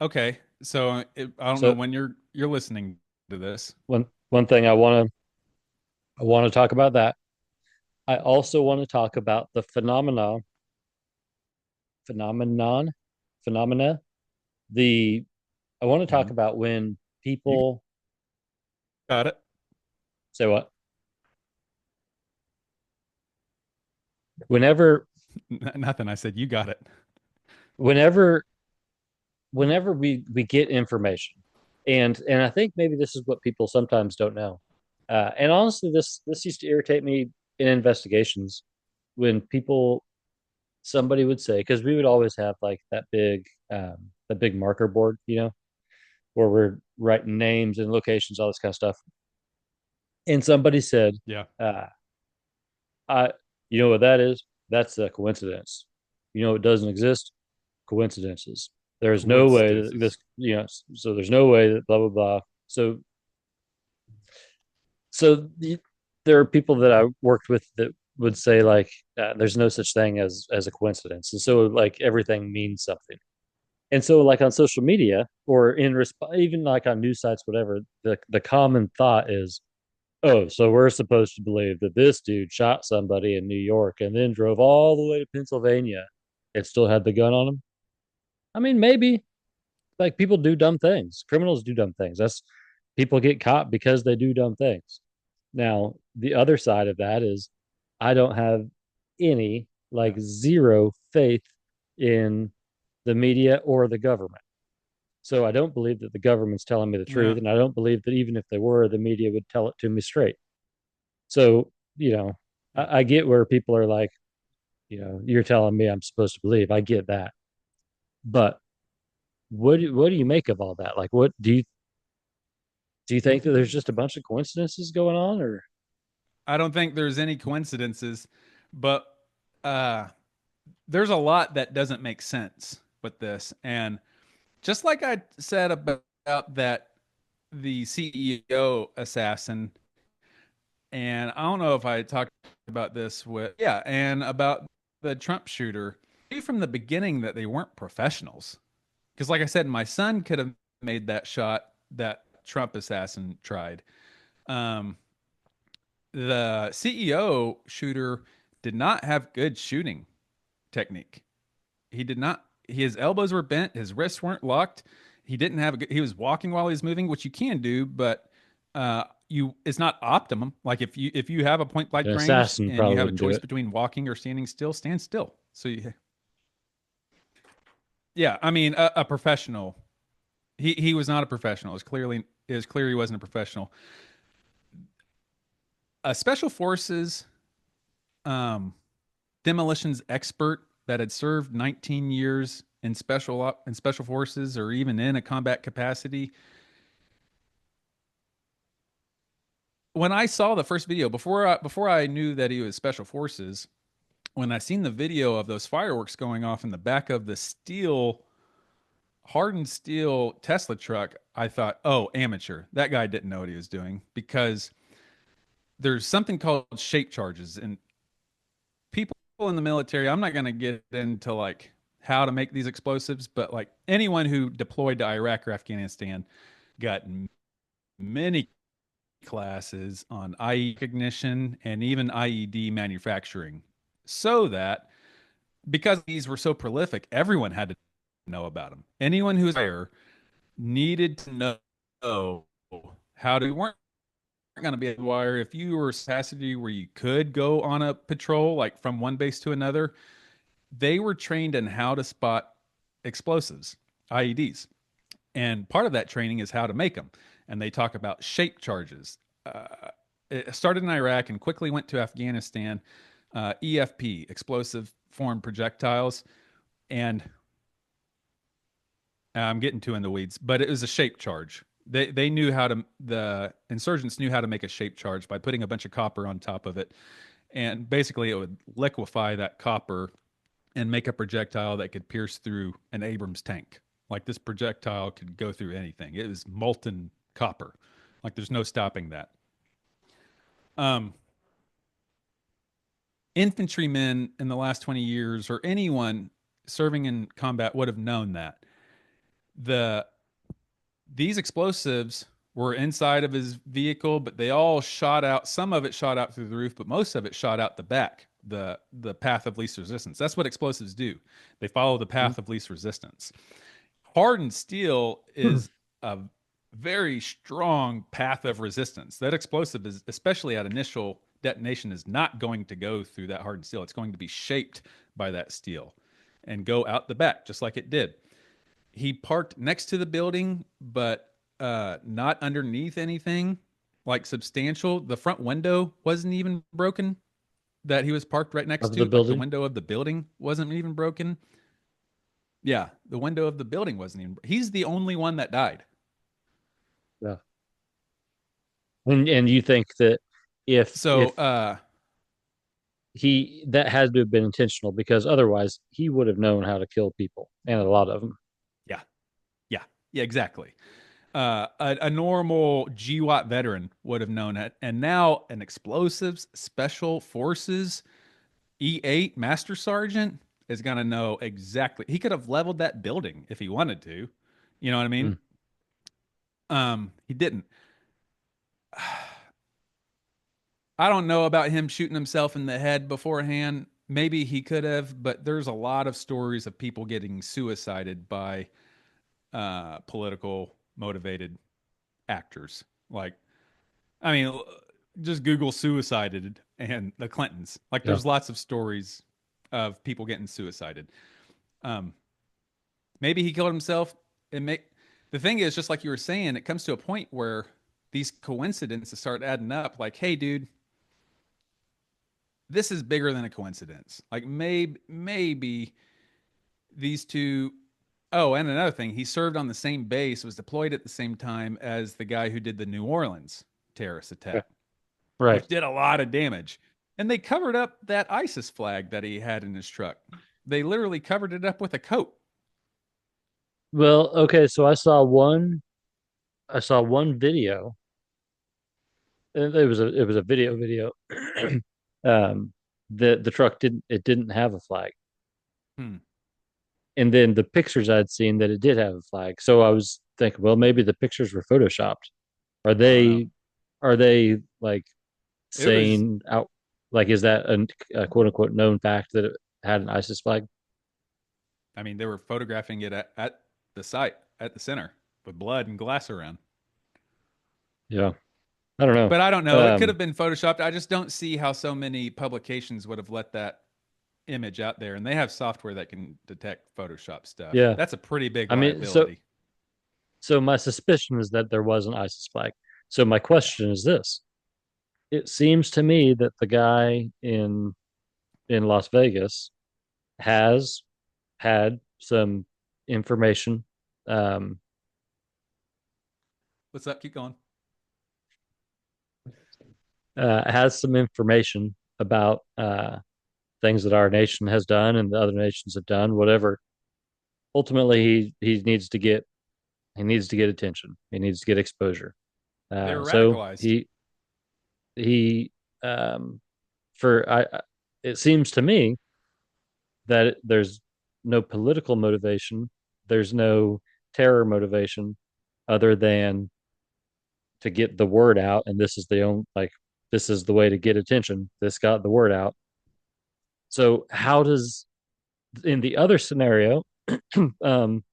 okay. So I don't know So when you're listening to this. one thing I want to talk about that. I also want to talk about the phenomenon phenomena. The I want to talk Mhm. about when You people got it. say what whenever Nothing. I said you got it. whenever whenever we get information, and I think maybe this is what people sometimes don't know. And honestly, this used to irritate me in investigations when people somebody would say, because we would always have like that big marker board, where we're writing names and locations, all this kind of stuff. And somebody said, Yeah. uh, "I, you know what that is? That's a coincidence. You know, it doesn't exist. Coincidences. There's no way that Coincidences. this, so there's no way that blah blah blah. So, so there are people that I worked with that would say like, there's no such thing as a coincidence, and so like everything means something. And so like on social media or even like on news sites, whatever, the common thought is, Oh, so we're supposed to believe that this dude shot somebody in New York and then drove all the way to Pennsylvania and still had the gun on him? I mean, maybe. Like, people do dumb things. Criminals do dumb things. That's People get caught because they do dumb things. Now, the other side of that is I don't have any, Yeah. like zero faith in the media or the government. So I don't believe that the government's telling me the Yeah. truth. And I don't believe that even if they were, the media would tell it to me straight. So, Yeah. I get where people are like, you're telling me I'm supposed to believe. I get that. But what do you make of all that? Like, what do you think that there's just a bunch of coincidences going on, or I don't think there's any coincidences, but uh, there's a lot that doesn't make sense with this. And just like I said about that, the CEO assassin, and I don't know if I talked about this with, yeah, and about the Trump shooter, I knew from the beginning that they weren't professionals. Because, like I said, my son could have made that shot that Trump assassin tried. Um, the CEO shooter did not have good shooting technique. He did not. His elbows were bent. His wrists weren't locked. He didn't have a good. He was walking while he was moving, which you can do, but it's not optimum. Like if you have a point blank an range assassin and probably you have a wouldn't do choice it? between walking or standing still, stand still. Yeah, I mean a professional. He was not a professional. It's clear he wasn't a professional. A special forces um, demolitions expert that had served 19 years in special forces or even in a combat capacity. When I saw the first video before I knew that he was special forces, when I seen the video of those fireworks going off in the back of the hardened steel Tesla truck, I thought, "Oh, amateur. That guy didn't know what he was doing," because there's something called shape charges, and people in the military, I'm not going to get into like how to make these explosives, but like anyone who deployed to Iraq or Afghanistan got many classes on IE ignition and even IED manufacturing. So that because these were so prolific, everyone had to know about them. Anyone who was there needed to know how to. Weren't going to be a wire if you were a capacity where you could go on a patrol like from one base to another. They were trained in how to spot explosives, IEDs. And part of that training is how to make them. And they talk about shape charges. It started in Iraq and quickly went to Afghanistan. EFP, explosive formed projectiles. And I'm getting too in the weeds, but it was a shape charge. They knew how to, the insurgents knew how to make a shape charge by putting a bunch of copper on top of it. And basically, it would liquefy that copper and make a projectile that could pierce through an Abrams tank. Like this projectile could go through anything. It was molten copper. Like there's no stopping that. Um, Infantrymen in the last 20 years or anyone serving in combat would have known that. The These explosives were inside of his vehicle, but they all shot out. Some of it shot out through the roof, but most of it shot out the back, the path of least resistance. That's what explosives do. They follow the path of least resistance. Hardened steel Hmm. is a very strong path of resistance. That explosive is, especially at initial detonation, is not going to go through that hardened steel. It's going to be shaped by that steel and go out the back, just like it did. He parked next to the building, but not underneath anything like substantial. The front window wasn't even broken that he was parked right next Of the to. Like the building? window of the building wasn't even broken. Yeah, the window of the building wasn't even. He's the only one that died. Yeah. And you think that if So, he that had to have been intentional, because otherwise he would have known how to kill people, and a lot of them. yeah, yeah, yeah, exactly. A normal GWAT veteran would have known it. And now an explosives special forces E8 master sergeant is going to know exactly. He could have leveled that building if he wanted to. You know what I mean? Mm. He didn't. I don't know about him shooting himself in the head beforehand. Maybe he could have, but there's a lot of stories of people getting suicided by political motivated actors. Like, I mean, just Google suicided and the Clintons. Like, Yeah. there's lots of stories of people getting suicided. Um, Maybe he killed himself. The thing is, just like you were saying, it comes to a point where these coincidences start adding up. Like, hey, dude, this is bigger than a coincidence. Like, maybe these two. Oh, and another thing, he served on the same base, was deployed at the same time as the guy who did the New Orleans terrorist Okay. attack, Right. which did a lot of damage. And they covered up that ISIS flag that he had in his truck. They literally covered it up with a coat. Well, okay, so I saw one video. It was a video. um the truck didn't have a flag. Hmm. And then the pictures I'd seen that it did have a flag. So I was thinking, well, maybe the pictures were photoshopped. Are I don't know. they like It was, saying out, like, is that a quote unquote known fact that it had an ISIS flag? I mean, they were photographing it at the site, at the center, with blood and glass around. Yeah. I don't But I don't know. know. It could have been photoshopped. I just don't see how so many publications would have let that image out there. And they have software that can detect Photoshop stuff. Yeah. That's a pretty big I mean, so liability. so my suspicion is that there was an ISIS flag. So my Yeah. question is this. It seems to me that the guy in Las Vegas has had some information, um, What's up? Keep going. has some information about things that our nation has done and the other nations have done. Whatever. Ultimately, he needs to get attention. He needs to get exposure. They were So radicalized. he for I it seems to me that there's no political motivation, there's no terror motivation other than to get the word out, and this is the way to get attention. This got the word out. So how does, in the other scenario, um,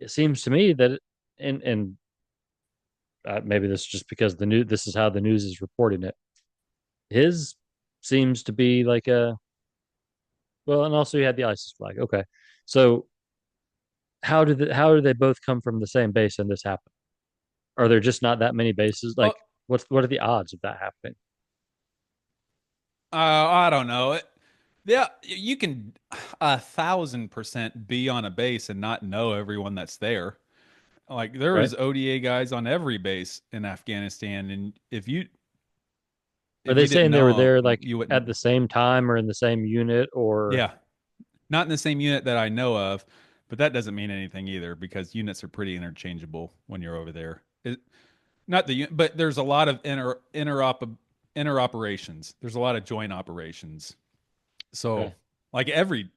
it seems to me that and maybe this is just because this is how the news is reporting it. His seems to be like a, well, and also you had the ISIS flag. Okay, so how do they both come from the same base and this happen? Are there just not that many bases? Like, Well, what are the odds of that happening? I don't know. Yeah, you can 1,000% be on a base and not know everyone that's there. Like there Right? was ODA guys on every base in Afghanistan, and Are if they you didn't saying they were know there 'em, like you at wouldn't. the same time or in the same unit or? Yeah, not in the same unit that I know of, but that doesn't mean anything either because units are pretty interchangeable when you're over there. Not but there's a lot of interoperations. There's a lot of joint operations. So, Okay. like every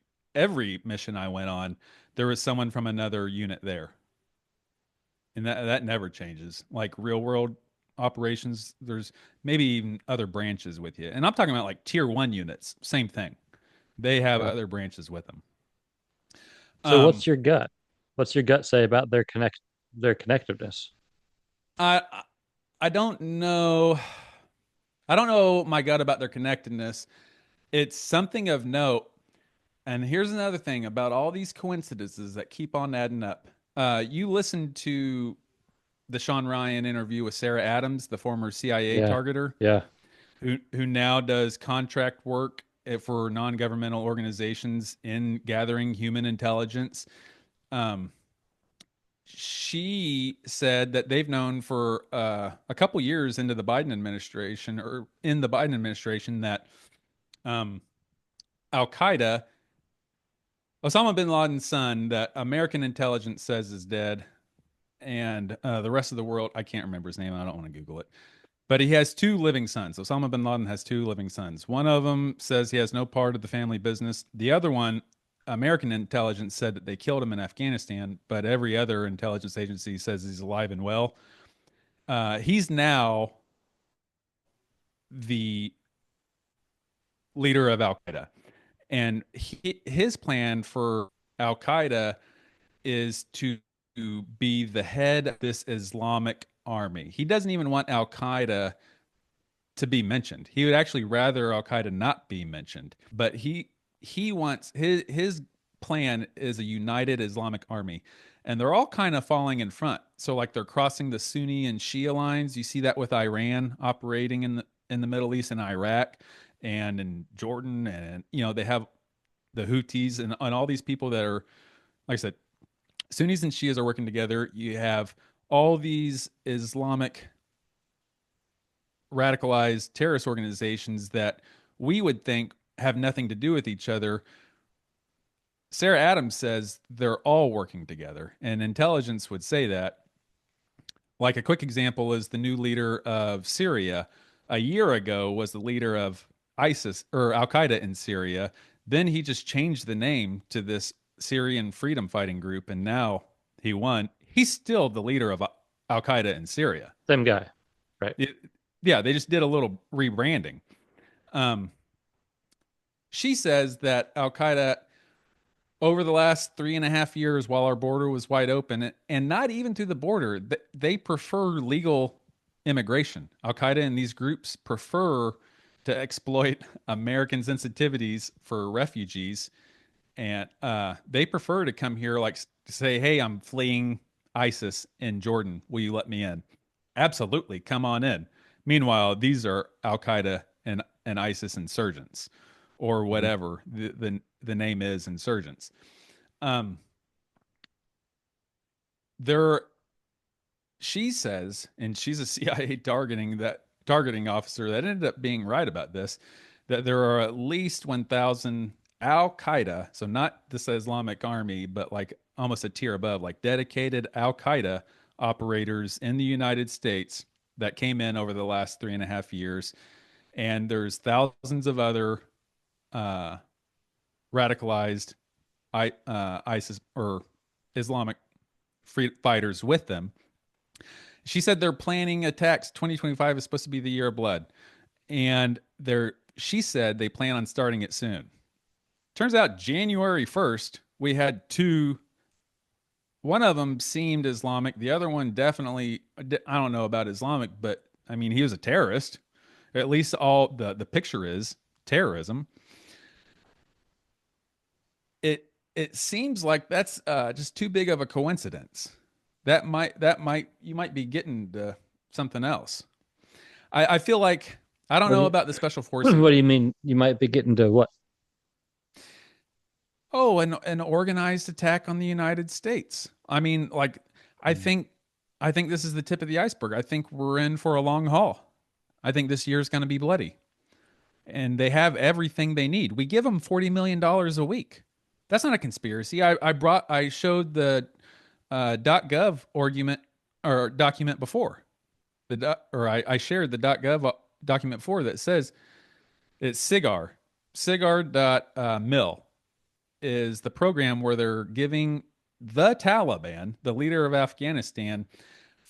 mission I went on, there was someone from another unit there, and that never changes. Like real world operations, there's maybe even other branches with you, and I'm talking about like tier 1 units. Same thing. They have Yeah. other branches with them. So Um, what's your gut say about their connectiveness? I I don't know. I don't know my gut about their connectedness. It's something of note. And here's another thing about all these coincidences that keep on adding up. You listened to the Sean Ryan interview with Sarah Adams, the former CIA Yeah. targeter, Yeah. who now does contract work for non-governmental organizations in gathering human intelligence. Um, she said that they've known for a couple years into the Biden administration, or in the Biden administration, that um, Al Qaeda, Osama bin Laden's son, that American intelligence says is dead, and the rest of the world, I can't remember his name. I don't want to Google it. But he has two living sons. Osama bin Laden has two living sons. One of them says he has no part of the family business. The other one, American intelligence said that they killed him in Afghanistan, but every other intelligence agency says he's alive and well. He's now the leader of Al Qaeda. And his plan for Al Qaeda is to be the head of this Islamic army. He doesn't even want Al Qaeda to be mentioned. He would actually rather Al Qaeda not be mentioned. But he wants his plan is a united Islamic army. And they're all kind of falling in front. So like they're crossing the Sunni and Shia lines. You see that with Iran operating in the Middle East and Iraq and in Jordan, and they have the Houthis and all these people that are, like I said, Sunnis and Shias are working together. You have all these Islamic radicalized terrorist organizations that we would think have nothing to do with each other. Sarah Adams says they're all working together, and intelligence would say that. Like a quick example is the new leader of Syria. A year ago was the leader of ISIS or Al Qaeda in Syria. Then he just changed the name to this Syrian freedom fighting group, and now he won. He's still the leader of Al Qaeda in Syria. Same guy, right? Yeah, they just did a little rebranding. She says that Al Qaeda, over the last 3.5 years, while our border was wide open, and not even through the border, they prefer legal immigration. Al Qaeda and these groups prefer to exploit American sensitivities for refugees, and they prefer to come here, like say, "Hey, I'm fleeing ISIS in Jordan. Will you let me in?" Absolutely, come on in. Meanwhile, these are Al Qaeda and ISIS insurgents, or whatever the name is, insurgents. There, she says, and she's a CIA targeting officer that ended up being right about this, that there are at least 1,000 Al Qaeda, so not this Islamic army, but like almost a tier above, like dedicated Al Qaeda operators in the United States that came in over the last 3.5 years. And there's thousands of other radicalized ISIS or Islamic free fighters with them. She said they're planning attacks. 2025 is supposed to be the year of blood. And she said they plan on starting it soon. Turns out January 1st, we had two. One of them seemed Islamic. The other one definitely, I don't know about Islamic, but I mean, he was a terrorist. At least all the picture is terrorism. It seems like that's just too big of a coincidence. You might be getting to something else. I feel like I don't know about the special forces. What do you mean? You might be getting to what? Oh, an organized attack on the United States. I mean, like, I think this is the tip of the iceberg. I think we're in for a long haul. I think this year is going to be bloody, and they have everything they need. We give them $40 million a week. That's not a conspiracy. I showed the .gov argument or document before I shared the .gov document before that says it's cigar.mil is the program where they're giving the Taliban, the leader of Afghanistan,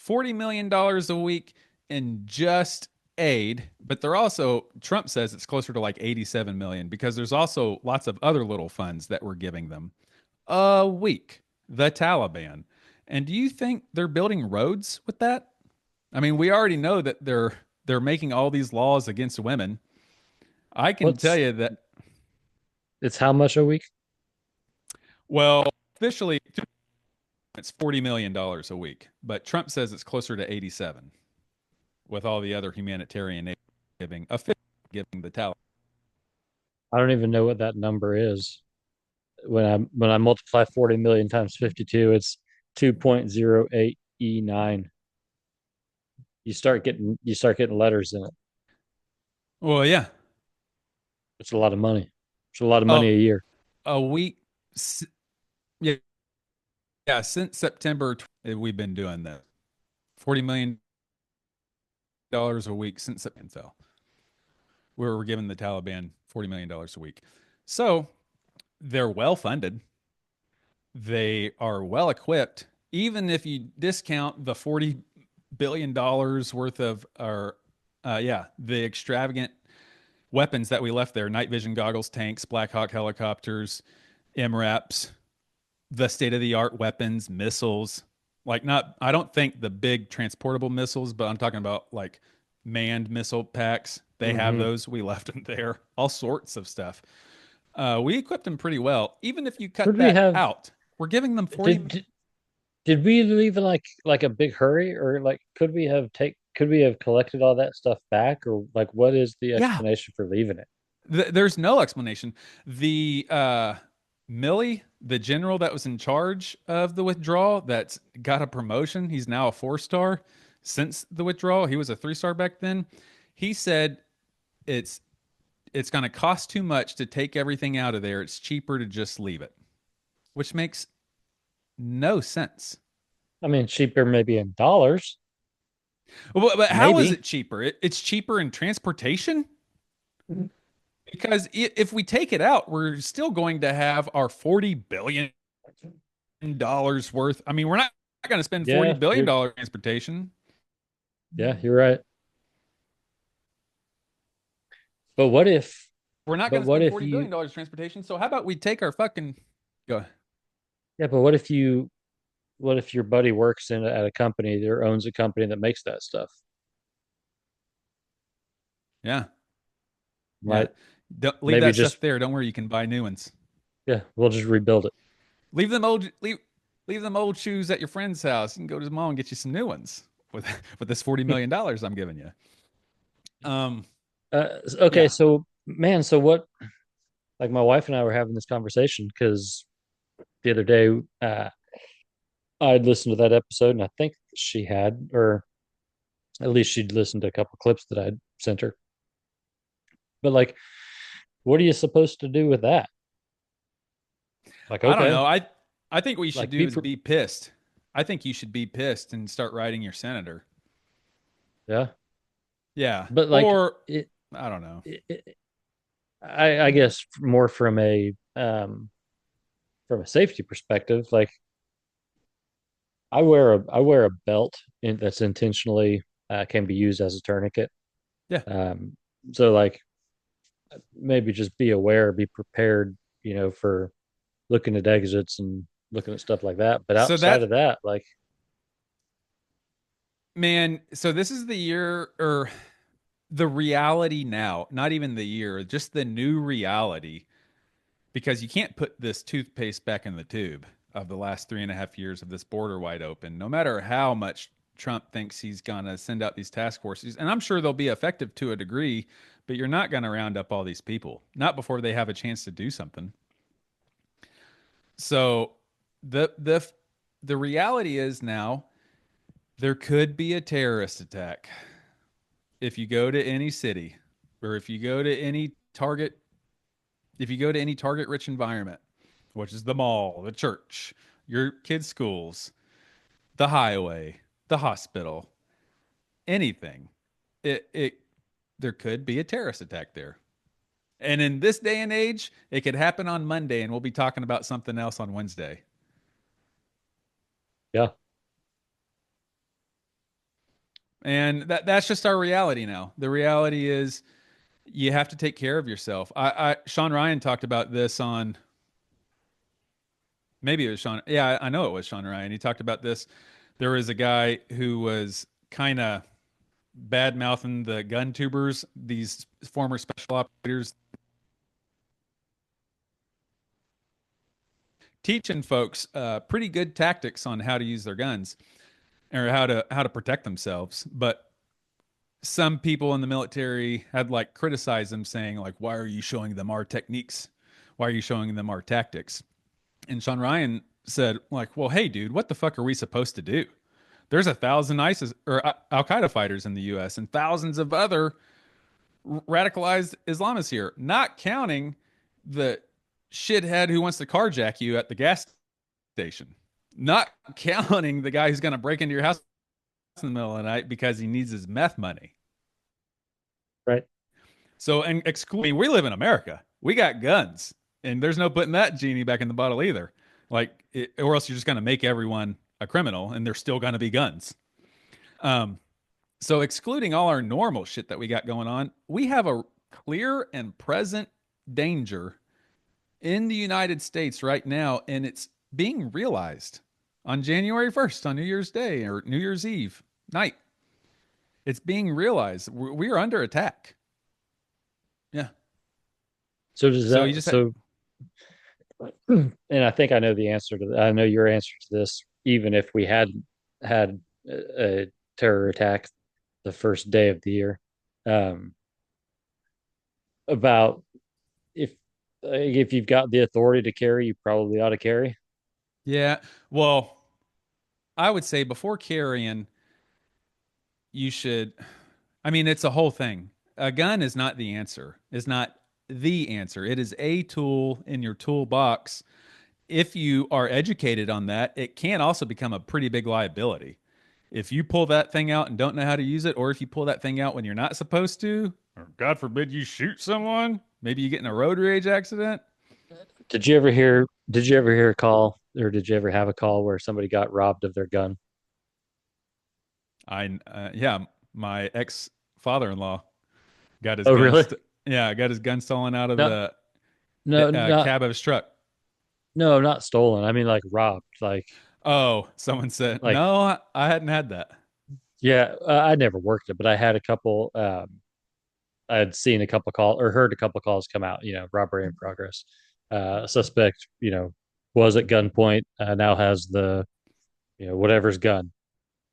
$40 million a week in just aid. But they're also, Trump says it's closer to like 87 million because there's also lots of other little funds that we're giving them a week, the Taliban. And do you think they're building roads with that? I mean, we already know that they're making all these laws against women. I can tell you that it's how much a week? Well, officially it's $40 million a week, but Trump says it's closer to 87 with all the other humanitarian aid giving, officially giving the Taliban. I don't even know what that number is. When I multiply 40 million times 52, it's 2.08 E9. You start getting letters in it. Well, yeah. It's a lot of money. It's a lot of money a year. A week. Yeah. Yeah. Since September, we've been doing that. $40 million a week since September. We're giving the Taliban $40 million a week. So they're well funded. They are well equipped. Even if you discount the $40 billion worth of our Yeah, the extravagant weapons that we left there: night vision goggles, tanks, Black Hawk helicopters, MRAPs, the state of the art weapons, missiles. Like, not, I don't think the big transportable missiles, but I'm talking about like manned missile packs. They have Hmm. those. We left them there. All sorts of stuff. We equipped them pretty well. Even if you cut Could we that have out, we're giving them 40. did did we leave in like a big hurry, or like could we have collected all that stuff back, or like what is the Yeah, explanation for leaving it? there's no explanation. The Millie, the general that was in charge of the withdrawal, that's got a promotion. He's now a 4-star since the withdrawal. He was a 3-star back then. He said it's it's going to cost too much to take everything out of there. It's cheaper to just leave it, which makes no sense. I mean, cheaper maybe in dollars, But how is maybe. it cheaper? It's cheaper in transportation because if we take it out, we're still going to have our $40 billion worth. I mean, we're not going to spend forty Yeah, billion dollar transportation. you're right. But what if We're not but going to what spend if $40 billion you transportation. So how about we take our fucking go? yeah, but what if your buddy works in at a company or owns a company that makes that stuff? Yeah, yeah. Right? Don't leave Maybe that stuff just there. Don't worry, you can buy new ones. yeah, we'll just rebuild it. Leave them old leave them old shoes at your friend's house. You can go to his mall and get you some new ones with with this $40 million I'm giving you. Okay, Yeah. so man, so what like my wife and I were having this conversation because the other day I'd listened to that episode and I think she had, or at least she'd listened to a couple clips that I'd sent her. But like, what are you supposed to do with that? Like, I don't okay, know. I think what you should like do is be pissed. I think you should be pissed and start writing your senator. yeah, Yeah. but like Or it, I don't know. I guess more from a safety perspective, like I wear a belt that's intentionally can be used as a tourniquet. Yeah. Um, so like maybe just be aware, be prepared, for looking at exits and looking at stuff like that. But So outside that of that, like, man, so this is the year or the reality now, not even the year, just the new reality, because you can't put this toothpaste back in the tube of the last 3.5 years of this border wide open, no matter how much Trump thinks he's going to send out these task forces. And I'm sure they'll be effective to a degree, but you're not going to round up all these people, not before they have a chance to do something. So the reality is now there could be a terrorist attack if you go to any city or if you go to any target if you go to any target rich environment, which is the mall, the church, your kids' schools, the highway, the hospital, anything, it there could be a terrorist attack there. And in this day and age, it could happen on Monday and we'll be talking about something else on Wednesday. yeah, And that's just our reality now. The reality is you have to take care of yourself. I Sean Ryan talked about this on maybe it was Sean. Yeah, I know it was Sean Ryan. He talked about this. There was a guy who was kind of bad mouthing the gun tubers, these former special operators, teaching folks pretty good tactics on how to use their guns or how to protect themselves. But some people in the military had like criticized them, saying like, "Why are you showing them our techniques? Why are you showing them our tactics?" And Sean Ryan said, like, "Well, hey, dude, what the fuck are we supposed to do? There's 1,000 ISIS or Al Qaeda fighters in the U.S. and thousands of other radicalized Islamists here, not counting the shithead who wants to carjack you at the gas station, not counting the guy who's going to break into your house in the middle of the night because he needs his meth money." right. So, and excluding, we live in America. We got guns, and there's no putting that genie back in the bottle either. Or else you're just going to make everyone a criminal, and there's still going to be guns. Um, So, excluding all our normal shit that we got going on, we have a clear and present danger in the United States right now, and it's being realized on January 1st, on New Year's Day or New Year's Eve night. It's being realized we are under attack. Yeah. So does So you that just so and I think I know the answer to that. I know your answer to this, even if we had had a terror attack the first day of the year. Um, about if you've got the authority to carry, you probably ought to carry. yeah. Well, I would say before carrying, you should. I mean, it's a whole thing. A gun is not the answer. Is not the answer. It is a tool in your toolbox. If you are educated on that, it can also become a pretty big liability. If you pull that thing out and don't know how to use it, or if you pull that thing out when you're not supposed to, or God forbid you shoot someone, maybe you get in a road rage accident. Did you ever hear a call, or did you ever have a call where somebody got robbed of their gun? Yeah, my ex father-in-law got his Oh, really? yeah, got his gun stolen out of No, the no, not cab of his truck. no, not stolen. I mean, like robbed. Oh, someone said, Like no, I hadn't had that. yeah. I never worked it, but I had a couple. I had seen a couple calls or heard a couple calls come out. Robbery in progress. Suspect, was at gunpoint. Now has the whatever's gun,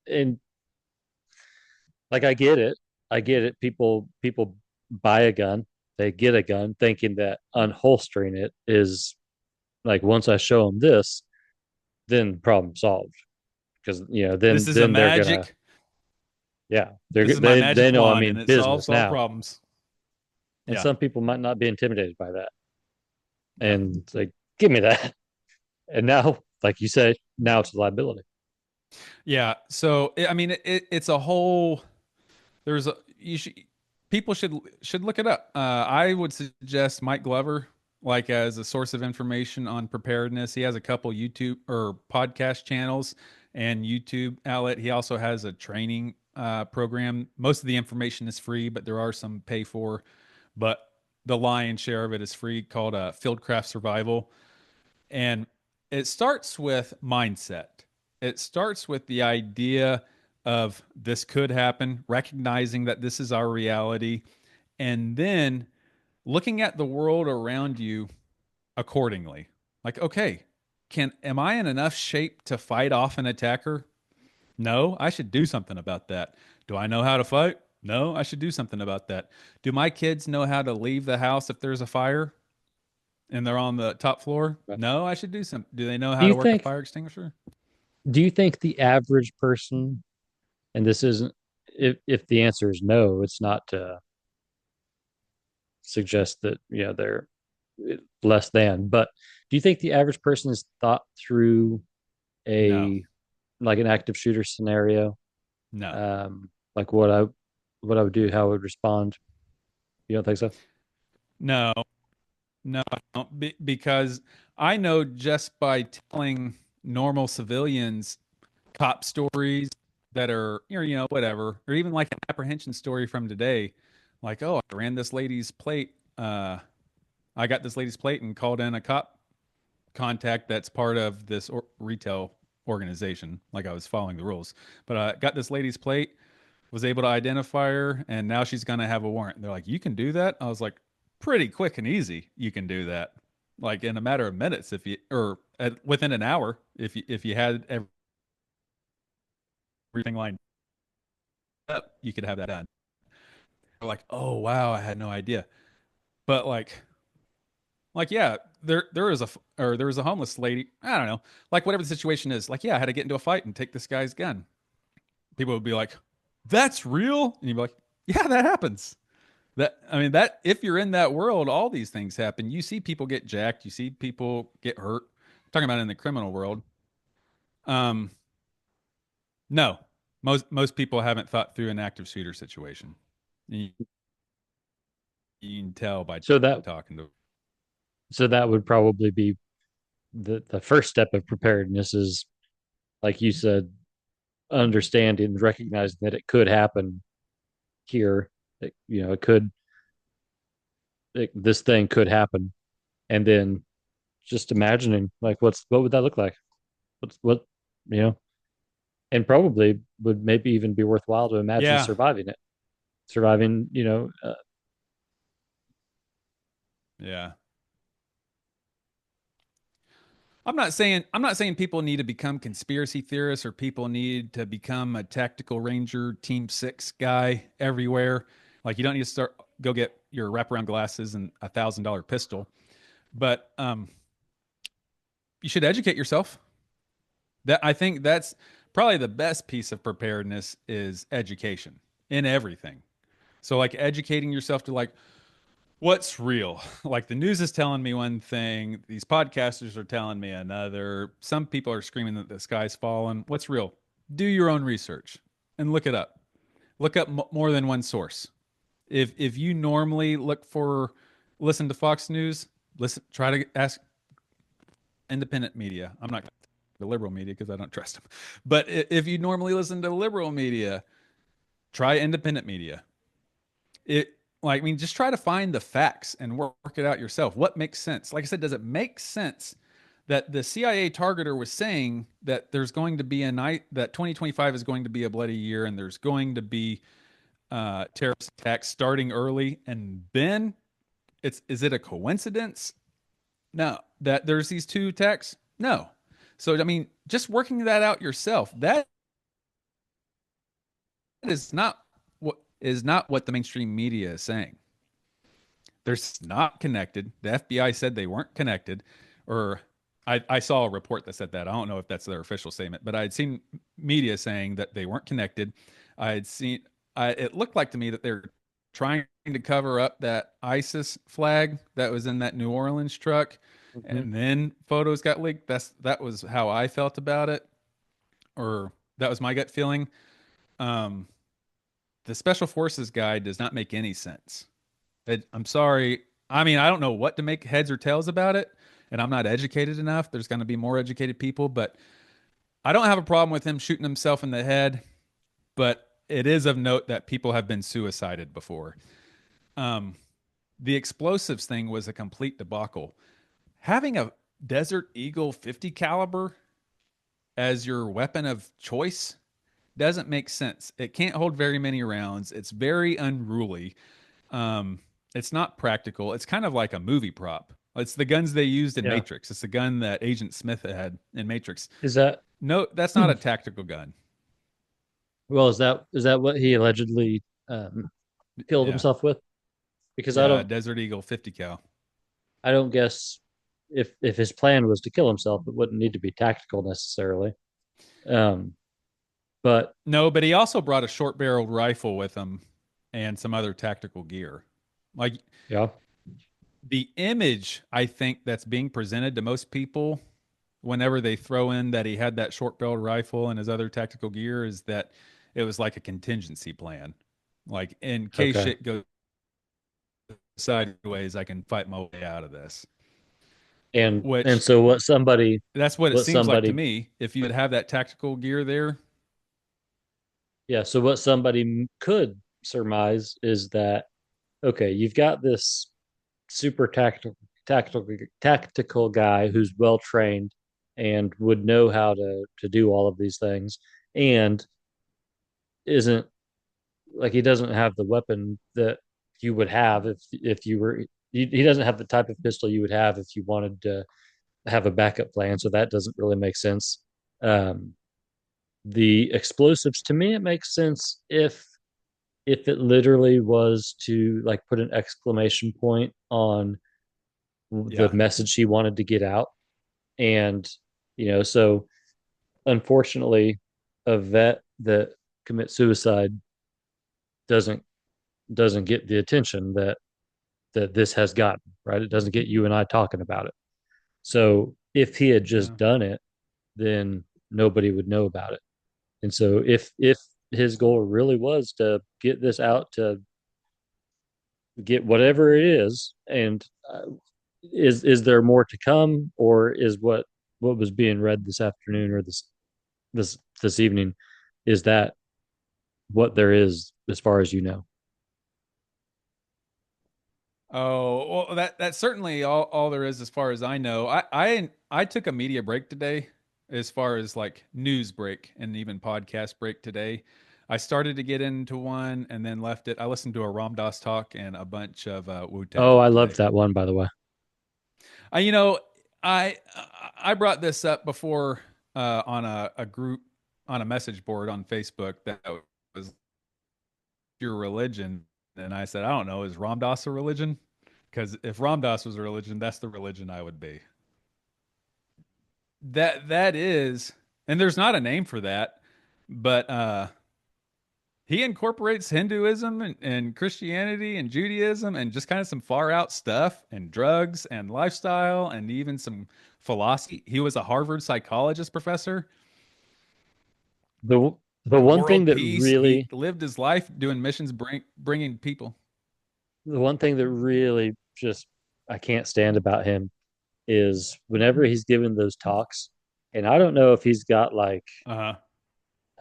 and like I get it. I get it. People buy a gun, they get a gun thinking that unholstering it is like once I show them this, then problem solved. Because This is a then they're gonna magic. This is my they magic know I wand, mean and it solves business all now. problems. And Yeah, some people might not be intimidated by that. yeah, And it's like, give me that. And now, like you said, now it's a liability. yeah. So I mean, it's a whole. There's a you should people should look it up. I would suggest Mike Glover like as a source of information on preparedness. He has a couple YouTube or podcast channels and YouTube outlet. He also has a training program. Most of the information is free, but there are some pay for. But the lion's share of it is free, called Fieldcraft Survival, and it starts with mindset. It starts with the idea of this could happen, recognizing that this is our reality, and then looking at the world around you accordingly. Like, okay, am I in enough shape to fight off an attacker? No, I should do something about that. Do I know how to fight? No, I should do something about that. Do my kids know how to leave the house if there's a fire and they're on the top floor? No, I should do some. Do they know Do how you to work a think fire extinguisher? do you think the average person, and this isn't if the answer is no, it's not to suggest that they're less than, but do you think the average person has thought through No, a like an active shooter scenario, no, like what I would do, how I would respond? You don't think so? no, no, I don't. Because I know just by telling normal civilians cop stories that are, whatever, or even like an apprehension story from today, like, oh, I ran this lady's plate. I got this lady's plate and called in a cop contact that's part of this retail organization. Like I was following the rules, but I got this lady's plate, was able to identify her, and now she's going to have a warrant. They're like, you can do that? I was like, pretty quick and easy. You can do that. Like in a matter of minutes, if you, or within an hour, if you had everything lined up, you could have that done. They're like, oh wow, I had no idea. But like yeah, there is or there was a homeless lady. I don't know, like whatever the situation is. Like yeah, I had to get into a fight and take this guy's gun. People would be like, that's real, and you'd be like, yeah, that happens. That I mean that if you're in that world, all these things happen. You see people get jacked. You see people get hurt. I'm talking about in the criminal world. Um, no, most people haven't thought through an active shooter situation. You, you can tell by So that talking to. so that would probably be the first step of preparedness is, like you said, understanding, recognizing that it could happen here. It could, this thing could happen, and then just imagining like what would that look like? What you know, and probably would maybe even be worthwhile to imagine Yeah. surviving it, surviving. Yeah. I'm not saying people need to become conspiracy theorists or people need to become a tactical ranger team 6 guy everywhere. Like you don't need to go get your wraparound glasses and $1,000 pistol. But you should educate yourself. That I think that's probably the best piece of preparedness is education in everything. So like educating yourself to like what's real. Like the news is telling me one thing, these podcasters are telling me another. Some people are screaming that the sky's falling. What's real? Do your own research and look it up. Look up more than one source. If you normally listen to Fox News, try to ask independent media. I'm not the liberal media because I don't trust them. But if you normally listen to liberal media, try independent media. Just try to find the facts and work it out yourself. What makes sense? Like I said, does it make sense that the CIA targeter was saying that there's going to be a night that 2025 is going to be a bloody year and there's going to be terrorist attacks starting early, and then is it a coincidence? No, that there's these two attacks. No, so I mean, just working that out yourself. That is not what the mainstream media is saying. They're not connected. The FBI said they weren't connected, or I saw a report that said that. I don't know if that's their official statement, but I had seen media saying that they weren't connected. I had seen it looked like to me that they're trying to cover up that ISIS flag that was in that New Orleans truck, Mhm. and then photos got leaked. That was how I felt about it, or that was my gut feeling. Um, the special forces guy does not make any sense. I'm sorry. I mean, I don't know what to make heads or tails about it, and I'm not educated enough. There's going to be more educated people, but I don't have a problem with him shooting himself in the head. But it is of note that people have been suicided before. Um, the explosives thing was a complete debacle. Having a Desert Eagle 50 caliber as your weapon of choice doesn't make sense. It can't hold very many rounds. It's very unruly. Um, it's not practical. It's kind of like a movie prop. It's the guns they used in Yeah. Matrix. It's the gun that Agent Smith had in Matrix. Is that No, that's not a tactical gun. well? Is that what he allegedly killed Yeah. himself with? Because I Yeah, don't Desert Eagle 50 cal. I don't guess if his plan was to kill himself, it wouldn't need to be tactical necessarily. Um, but No, but he also brought a short-barreled rifle with him and some other tactical gear. Like yeah, the image I think that's being presented to most people whenever they throw in that he had that short-barreled rifle and his other tactical gear is that it was like a contingency plan. Like in case okay. shit goes sideways, I can fight my way out of this. And Which so that's what it what seems like to somebody me. If you would have that tactical gear there, yeah, so what somebody could surmise is that okay, you've got this super tactical guy who's well trained and would know how to do all of these things and isn't like he doesn't have the weapon that you would have if you were he doesn't have the type of pistol you would have if you wanted to have a backup plan, so that doesn't really make sense. um the explosives, to me it makes sense if it literally was to like put an exclamation point on the yeah, message he wanted to get out. And so unfortunately a vet that commits suicide doesn't get the attention that this has gotten, right? It doesn't get you and I talking about it. So if he had just yeah, done it, then nobody would know about it. And so if his goal really was to get this out, to get whatever it is, and is there more to come, or is what was being read this afternoon or this evening Is that what there is as far as you know? Oh, well, that's certainly all there is as far as I know. I took a media break today, as far as like news break and even podcast break today. I started to get into one and then left it. I listened to a Ram Dass talk and a bunch of Wu Oh, Tang I loved today. that one, by the way. I you know I I brought this up before on a group on a message board on Facebook that was your religion, and I said I don't know, is Ram Dass a religion? Because if Ram Dass was a religion, that's the religion I would be. That is, and there's not a name for that, but he incorporates Hinduism and Christianity and Judaism and just kind of some far out stuff and drugs and lifestyle and even some philosophy. He was a Harvard psychologist professor, The the one thing world that peace. He really lived his life doing missions, bringing people. the one thing that really just I can't stand about him is whenever he's giving those talks, and I don't know if he's got like Uh huh.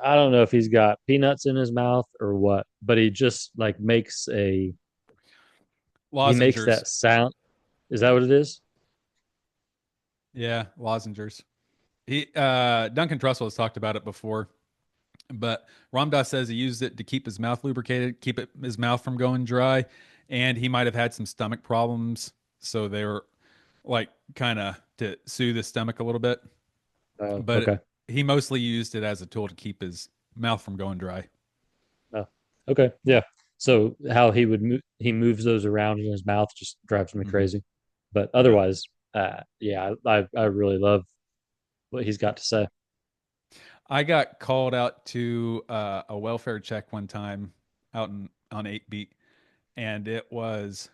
I don't know if he's got peanuts in his mouth or what, but he just like he makes Lozengers. that sound. Is that what it is? Yeah, lozengers. He Duncan Trussell has talked about it before, but Ramdas says he used it to keep his mouth lubricated, his mouth from going dry, and he might have had some stomach problems, so they were like kind of to soothe his stomach a little bit. Oh, But okay. he mostly used it as a tool to keep his mouth from going dry. Oh, okay. Yeah. So how he moves those around in his mouth just drives me Hmm. crazy. But Yeah, otherwise, yeah, I really love what he's got to say. I got called out to a welfare check one time out on 8 beat, and it was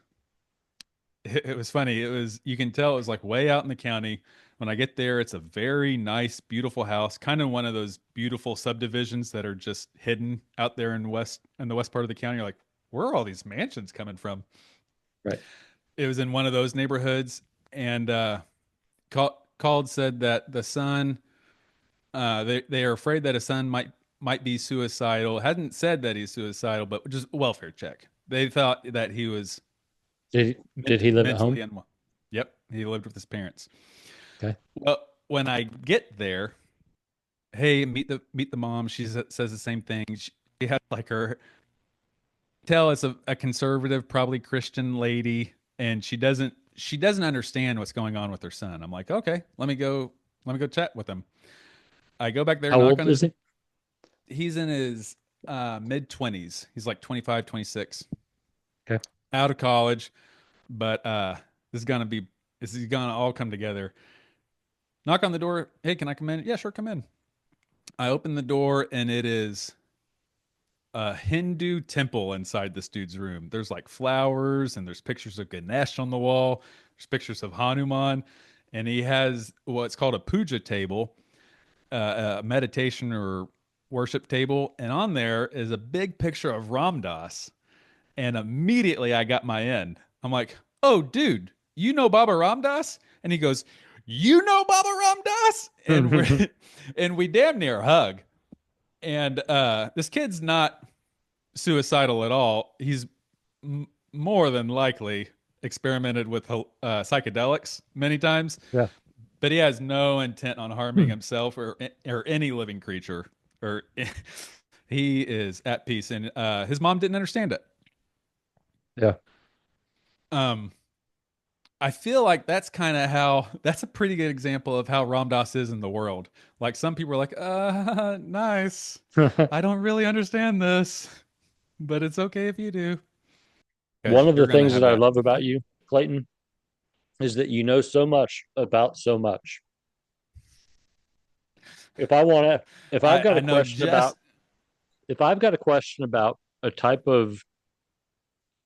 funny. It was, you can tell it was like way out in the county. When I get there, it's a very nice, beautiful house, kind of one of those beautiful subdivisions that are just hidden out there in the west part of the county. You're like, where are all these mansions coming from? Right. It was in one of those neighborhoods, and called said that the son, they are afraid that a son might be suicidal. Hadn't said that he's suicidal, but just welfare check. They thought that he was Did he live at home? mentally unwell. Yep, he lived with his parents. Okay. Well, when I get there, hey, meet the mom. She says the same thing. She had like her tell us a conservative, probably Christian lady, and she doesn't understand what's going on with her son. I'm like, okay, let me go chat with him. I go back there, How knock old on is his. he? He's in his mid 20s. He's like 25, 26, Okay. out of college, but this is gonna be this is gonna all come together. Knock on the door. Hey, can I come in? Yeah, sure, come in. I open the door and it is a Hindu temple inside this dude's room. There's like flowers and there's pictures of Ganesh on the wall. There's pictures of Hanuman, and he has what's called a puja table, a meditation or worship table, and on there is a big picture of Ram Dass. And immediately I got my end. I'm like, "Oh, dude, you know Baba Ram Dass?" And he goes, "You know Baba Ram Dass?" And we and we damn near hug. And this kid's not suicidal at all. He's more than likely experimented with psychedelics many times, Yeah. but he has no intent on harming himself or any living creature. Or he is at peace, and his mom didn't understand it. Yeah. Um, I feel like that's a pretty good example of how Ram Dass is in the world. Like some people are like, nice. I don't really understand this, but it's okay if you do, One because of you're the gonna things that have I that. love about you, Clayton, is that you know so much about so much. If I want to, if I've got I a know question about, just if I've got a question about a type of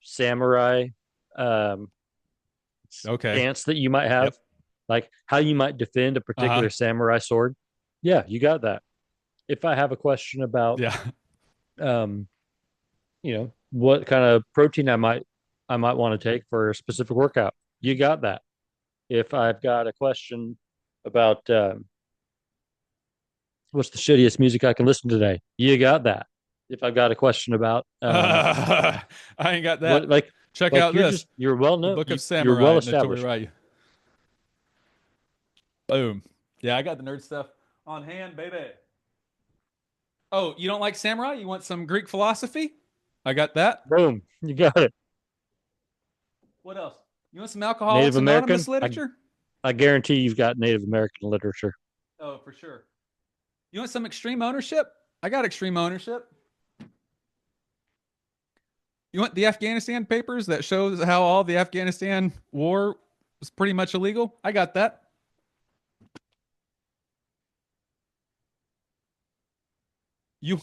samurai um, okay. stance that you might have, Yep. like how you might defend a Uh-huh. particular samurai sword, yeah, you got that. If I have a question about, Yeah. um, what kind of protein I might want to take for a specific workout, you got that. If I've got a question about What's the shittiest music I can listen to today? You got that. If I've got a question about I ain't got what that. Check out this. you're well The known, Book of you're well Samurai, Notori established. Ryu. Boom. Yeah, I got the nerd stuff on hand, baby. Oh, you don't like samurai? You want some Greek philosophy? I got that. Boom, you got it. What else? You want some Alcoholics Native American. Anonymous literature? I guarantee you've got Native American literature. Oh, for sure. You want some extreme ownership? I got extreme ownership. You want the Afghanistan papers that shows how all the Afghanistan war was pretty much illegal? I got that. You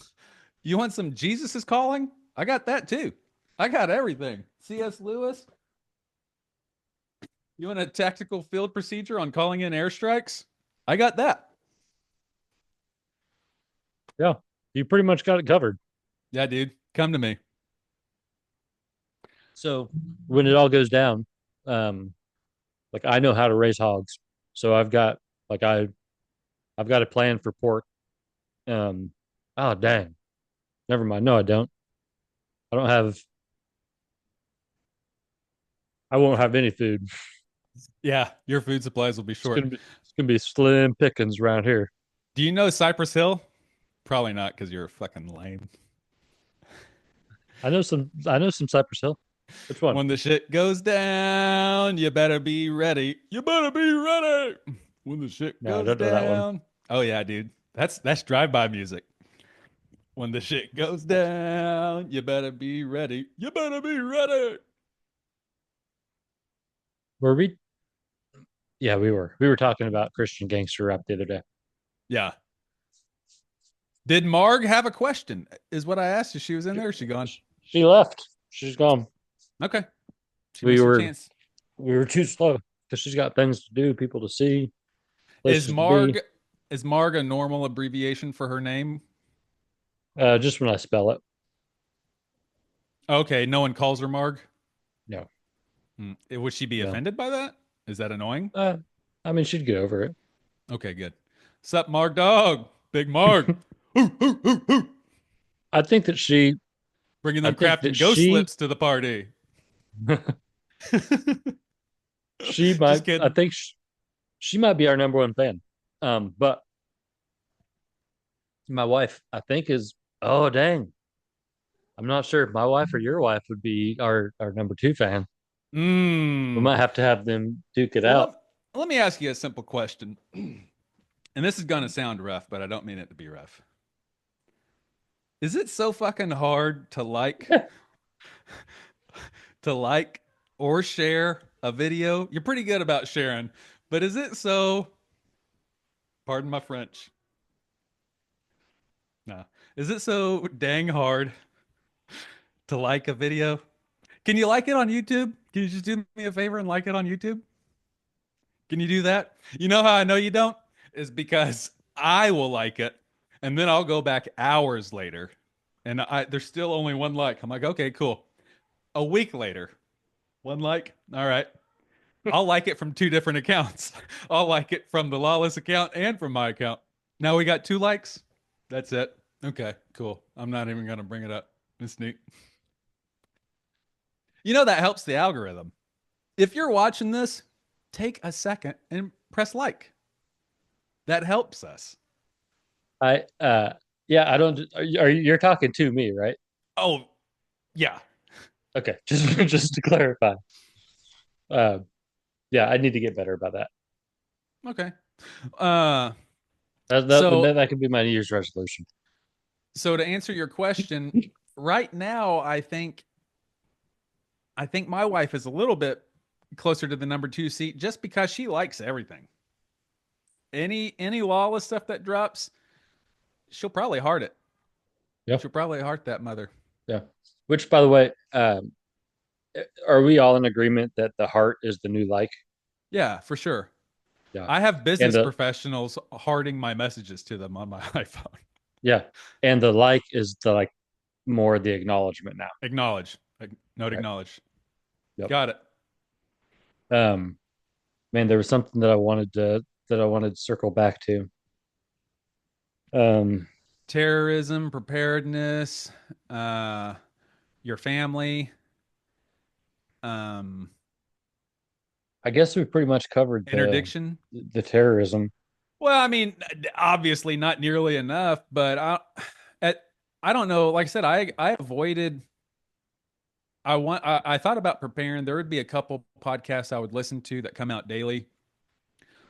you want some Jesus is calling? I got that too. I got everything. C.S. Lewis. You want a tactical field procedure on calling in airstrikes? I got that. Yeah, you pretty much got it covered. Yeah, dude. Come to me. So when it all goes down, like I know how to raise hogs, so like I've got a plan for pork. Um, oh dang, never mind. No, I don't. I don't have. I won't have any food. Yeah, your food supplies will be short. It's gonna be slim pickings around here. Do you know Cypress Hill? Probably not because you're a fucking lame. I know some. I know some Cypress Hill. Which one? When the shit goes down, you better be ready. You better be ready. When the shit No, I goes don't know that one. down. Oh yeah, dude. That's drive-by music. When the shit goes down, you better be ready. You better be ready. Were we? Yeah, we were. We were talking about Christian gangster rap the other day. Yeah. Did Marg have a question? Is what I asked. If she was in there. Is she gone? She left. She's gone. Okay. She We missed her were chance. we were too slow because she's got things to do, people to see, Is places to be. Marg is Marg a normal abbreviation for her name? Just when I spell it. Okay, no one calls her Marg. No, Would she be no. offended by that? Is that annoying? I mean, she'd get over it. Okay, good. Sup, Marg dog? Big Marg. Hoo, hoo, hoo, hoo. I think that she. Bringing I them think that crafting ghost she. slips to the party. She Just might. I kidding. think she might be our number one fan. But my wife, I think, is. Oh dang! I'm not sure if my wife or your wife would be our number two fan. We Mm. might have to have them duke it Well, out. let me ask you a simple question. And this is going to sound rough, but I don't mean it to be rough. Is it so fucking hard to like or share a video? You're pretty good about sharing, but is it so, pardon my French. No. Is it so dang hard to like a video? Can you like it on YouTube? Can you just do me a favor and like it on YouTube? Can you do that? You know how I know you don't? Is because I will like it and then I'll go back hours later and there's still only one like. I'm like, okay, cool. A week later, one like. All right. I'll like it from two different accounts. I'll like it from the Lawless account and from my account. Now we got two likes. That's it. Okay, cool. I'm not even going to bring it up. It's neat. You know, that helps the algorithm. If you're watching this, take a second and press like. That helps us. I yeah, I don't. You're talking to me, right? Oh, yeah. Okay, just to clarify. Uh, yeah, I need to get better about that. Okay. Uh, That so that could be my New Year's resolution. so to answer your question, right now I think my wife is a little bit closer to the number two seat just because she likes everything. Any Lawless stuff that drops, she'll probably heart it. Yeah, She'll probably heart that mother. yeah. Which, by the way, are we all in agreement that the heart is the new like? Yeah, for sure. Yeah, I have and business the professionals hearting my messages to them on my iPhone. yeah, and the like is the like more the acknowledgement now. Acknowledge. Note Right. acknowledge. Yep. Got it. Um, man, there was something that I wanted to circle back to. Um, Terrorism, preparedness, uh, your family, um, I guess we pretty much covered interdiction. the terrorism. Well, I mean, obviously not nearly enough, but at, I don't know. Like I said, I avoided. I thought about preparing. There would be a couple podcasts I would listen to that come out daily.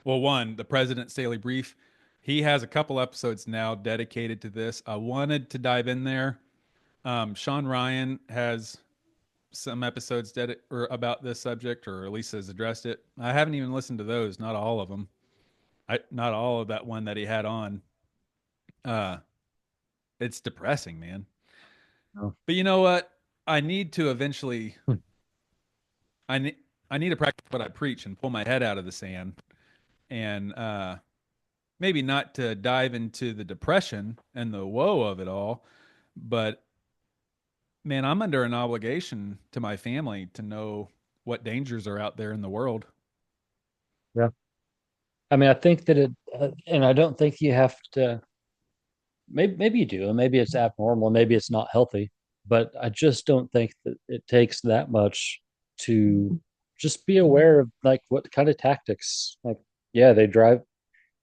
Well, one, the President's Daily Brief. He has a couple episodes now dedicated to this. I wanted to dive in there. Sean Ryan has some episodes or about this subject, or at least has addressed it. I haven't even listened to those. Not all of them. Not all of that one that he had on. Uh, it's depressing, man. Oh. But you know what? I need to eventually. I need. I need to practice what I preach and pull my head out of the sand, and maybe not to dive into the depression and the woe of it all, but man, I'm under an obligation to my family to know what dangers are out there in the world. Yeah. I mean, I think that and I don't think you have to. Maybe you do, and maybe it's abnormal, maybe it's not healthy, but I just don't think that it takes that much to just be aware of like what kind of tactics. Like, yeah, they drive.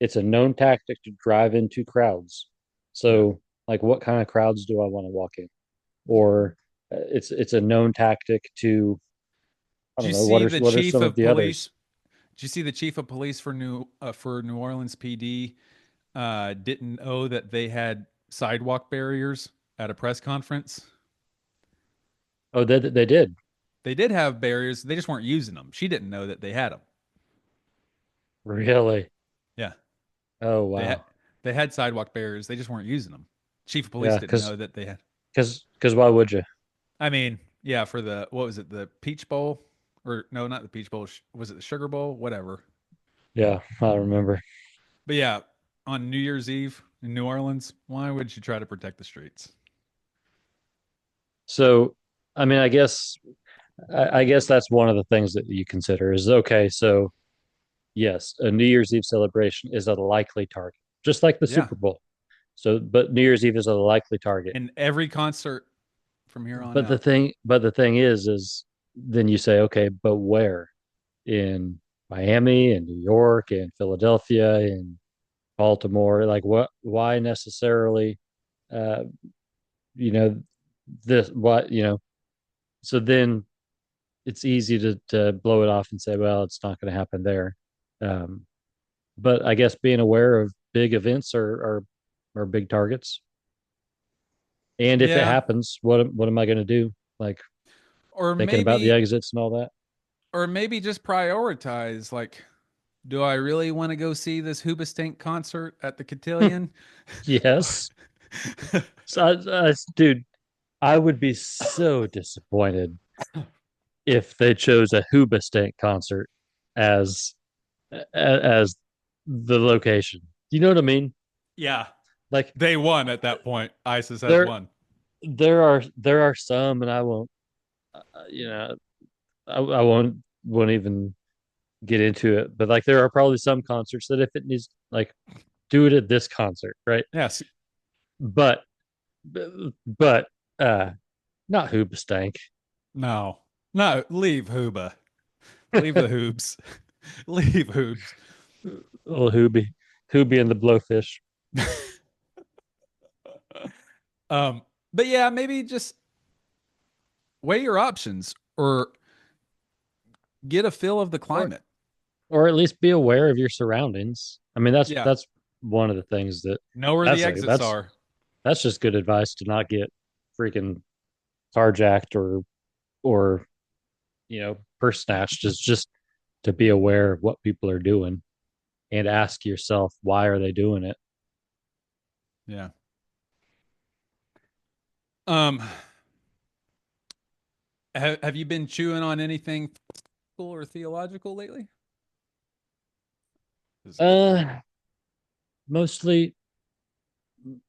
It's a known tactic to drive into crowds. Yeah. So, like, what kind of crowds do I want to walk in? Or it's a known tactic to I Did don't you know see the what are chief some of of the police? others. Did you see the chief of police for New Orleans PD didn't know that they had sidewalk barriers at a press conference? Oh, they did. They did have barriers, they just weren't using them. She didn't know that they had them. Really? Yeah, Oh, they had wow. they had sidewalk barriers, they just weren't using them. Chief of police Yeah, didn't know that they had. because why would you? I mean, yeah, for the what was it, the Peach Bowl, or no, not the Peach Bowl. Was it the Sugar Bowl? Whatever. Yeah, I remember. But yeah, on New Year's Eve in New Orleans, why would you try to protect the streets? So, I mean, I guess that's one of the things that you consider is okay. So, yes, a New Year's Eve celebration is a likely target, just like the Yeah, Super Bowl. So, but New Year's Eve is a likely target. in every concert from here on But out. the thing is then you say, okay, but where? In Miami and New York and Philadelphia and Baltimore? Like, what? Why necessarily? Uh, you know, this what So then it's easy to blow it off and say, well, it's not going to happen there. Um, but I guess being aware of big events are big targets. And if it Yeah, happens, what am I going to do? Like or thinking about the maybe, exits and all that. or maybe just prioritize. Like, do I really want to go see this Hoobastank concert at the Cotillion? Yes. So, dude, I would be so disappointed if they chose a Hoobastank concert as as the location. Do you know what I mean? Yeah, Like they won at that point. ISIS has there won. there are some, and I won't you know I won't even get into it. But like there are probably some concerts that if it needs like do it at this concert, right? Yes. But but uh not Hoobastank. No. No. Leave Hooba. Leave the Hoobs. Leave Hoobs. Little Hoobie and the Blowfish. Um. But yeah, maybe just weigh your options or get a feel of the or climate. or at least be aware of your surroundings. I mean, Yeah. that's one of the things that Know where the that's like exits are. that's just good advice to not get freaking carjacked or purse snatched. Is just to be aware of what people are doing and ask yourself why are they doing it. Yeah. Um. Have you been chewing on anything philosophical or theological lately? Uh, mostly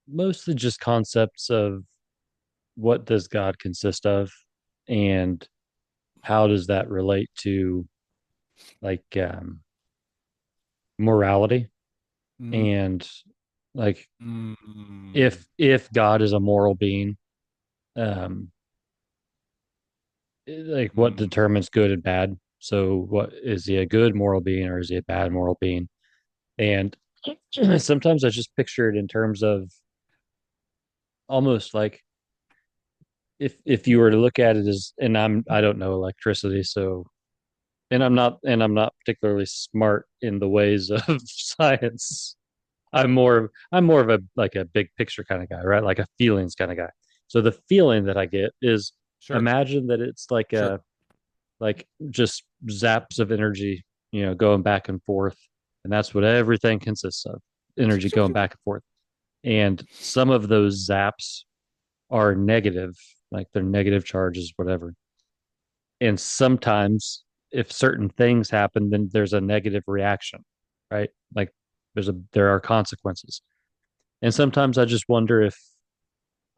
mostly just concepts of what does God consist of and how does that relate to like morality Mhm. and Like Mm, if God is a moral being, um, like what mm. determines good and bad? So what is he a good moral being or is he a bad moral being? And sometimes I just picture it in terms of almost like if you were to look at it as, and I don't know electricity, so and I'm not particularly smart in the ways of science. I'm more of a like a big picture kind of guy, right? Like a feelings kind of guy. So the feeling that I get is, Sure, imagine that it's sure. like just zaps of energy, going back and forth, and that's what everything consists of, energy going back and forth. And some of those zaps are negative, like they're negative charges, whatever. And sometimes if certain things happen, then there's a negative reaction, right? Like there are consequences. And sometimes I just wonder if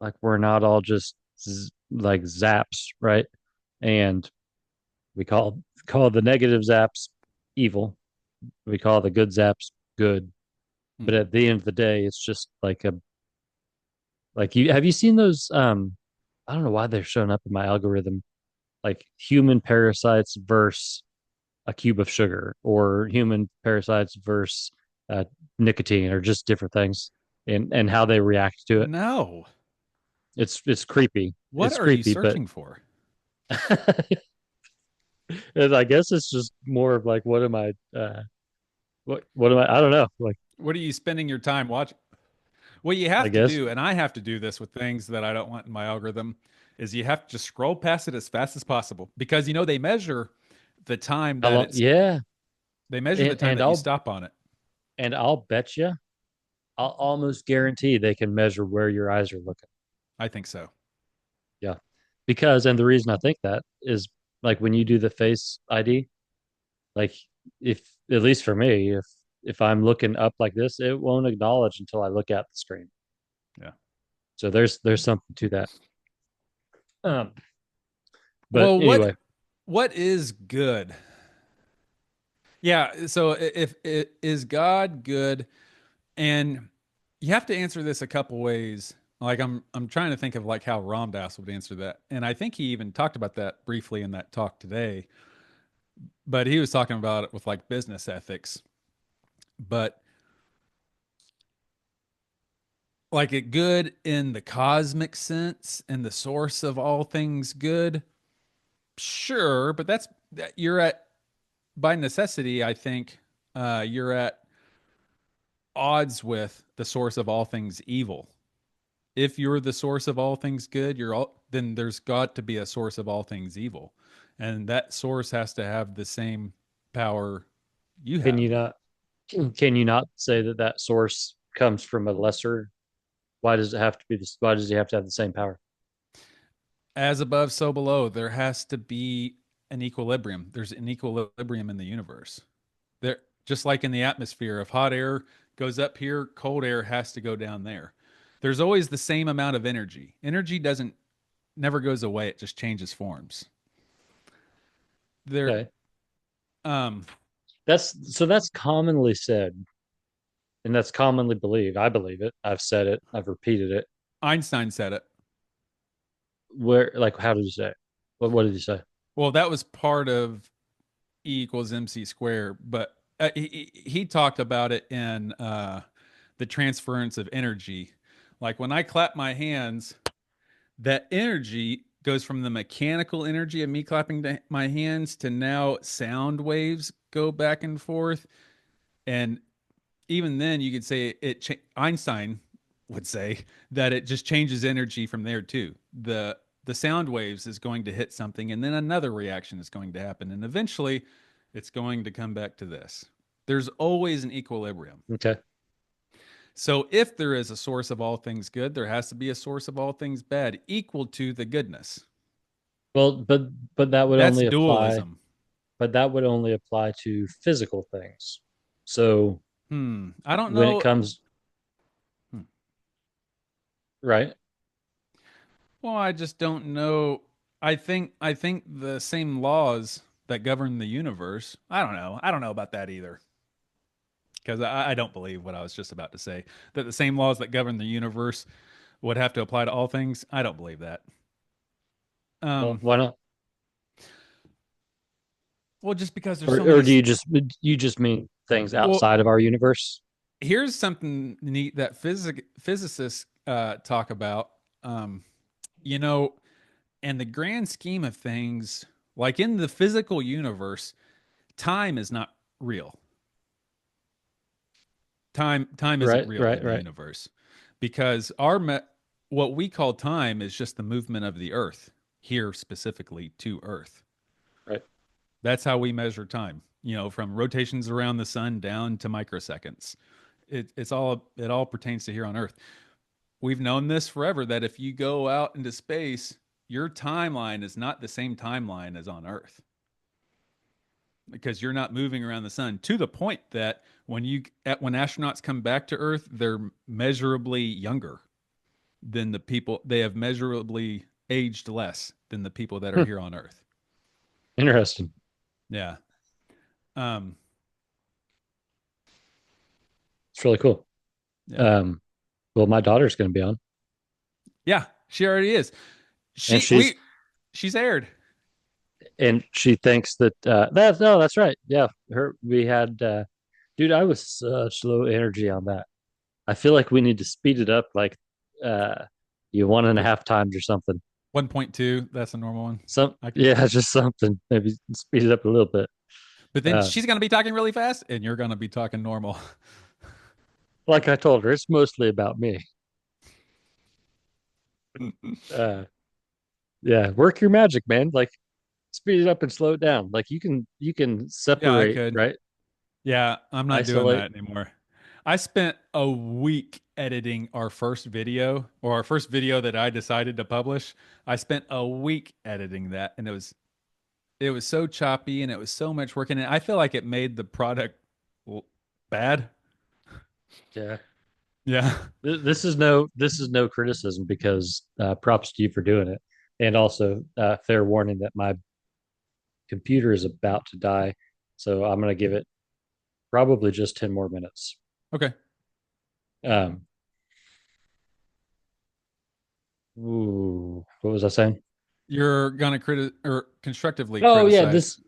like we're not all just like zaps, right? And we call the negative zaps evil. We call the good zaps good. But Hmm. at the end of the day, it's just like a like you have you seen those I don't know why they're showing up in my algorithm, like human parasites versus a cube of sugar, or human parasites versus uh, nicotine, or just different things, and how they react to it. No. It's creepy. What It's are you creepy, but searching for? and I guess it's just more of like, what am I? What am I? I don't know. Like, What are you spending your time watching? What you I have to guess do, and I have to do this with things that I don't want in my algorithm, is you have to just scroll past it as fast as possible because they measure the time how that long? it's Yeah, they measure the and time that you stop on it. I'll bet you, I'll almost guarantee they can measure where your eyes are looking. I think so. Yeah, because and the reason I think that is like when you do the Face ID, like if at least for me, if I'm looking up like this, it won't acknowledge until I look at the screen. Yeah. So there's something to that. Um, but Well, anyway, what is good? Yeah, so if it is God good, and you have to answer this a couple ways. Like I'm trying to think of like how Ramdas would answer that. And I think he even talked about that briefly in that talk today, but he was talking about it with like business ethics. But like it good in the cosmic sense and the source of all things good, sure, but you're at by necessity, I think you're at odds with the source of all things evil. If you're the source of all things good, then there's got to be a source of all things evil. And that source has to have the same power you can have. you not can you not say that that source comes from a lesser? Why does it have to be this? Why does he have to have the same power? As above, so below. There has to be an equilibrium. There's an equilibrium in the universe. There, just like in the atmosphere, if hot air goes up here, cold air has to go down there. There's always the same amount of energy. Energy doesn't never goes away. It just changes forms. There, Okay, um, that's commonly said, and that's commonly believed. I believe it. I've said it. I've repeated it. Einstein said it. Where, like, how did you say it? What did you say? Well, that was part of E equals MC squared, but he talked about it in the transference of energy. Like when I clap my hands, that energy goes from the mechanical energy of me clapping my hands to now sound waves go back and forth. And even then, you could say Einstein would say that it just changes energy from there too. The sound waves is going to hit something, and then another reaction is going to happen, and eventually, it's going to come back to this. There's always an equilibrium. Okay. So if there is a source of all things good, there has to be a source of all things bad equal to the goodness. Well, but that would That's only apply. dualism. But that would only apply to physical things. So I don't when it know. comes Hmm. right, Well, I just don't know. I think the same laws that govern the universe. I don't know. I don't know about that either. because I don't believe what I was just about to say, that the same laws that govern the universe would have to apply to all things. I don't believe that. Well, Um, why not? well, just because there's Or so many. do you just mean things Well, outside of our universe? here's something neat that physicists talk about. Um, you know, in the grand scheme of things, like in the physical universe, time is not real. Time isn't Right, real right, in the right, universe because what we call time is just the movement of the Earth here specifically to Earth. right. That's how we measure time. From rotations around the sun down to microseconds. It all pertains to here on Earth. We've known this forever that if you go out into space, your timeline is not the same timeline as on Earth because you're not moving around the sun to the point that when astronauts come back to Earth, they're measurably younger than the people. They have measurably aged less than the people that are Hmm, here on Earth. interesting. Yeah. Um, It's really cool. yeah. Um, well, my daughter's going to be on, Yeah. She already is. and She we she's aired. she thinks that that's no, that's right. Yeah, her we had dude, I was such low energy on that. I feel like we need to speed it up like uh you one and a half times or something. 1.2. That's a normal one. Some I can. yeah, just something. Maybe speed it up a little bit. But then Uh she's gonna be talking really fast, and you're gonna be talking normal. like I told her, it's mostly about me. Uh yeah, work your magic, man. Like speed it up and slow it down. Like you can Yeah, I separate, could. right? Yeah, I'm not doing Isolate. that anymore. I spent a week editing our first video, or our first video that I decided to publish. I spent a week editing that, and it was so choppy, and it was so much work, and I feel like it made the product bad. Yeah. Yeah. This is no criticism because props to you for doing it, and also fair warning that my computer is about to die, so I'm gonna give it probably just 10 more minutes. Okay. Um, what was I saying? You're gonna or constructively Oh yeah, criticize.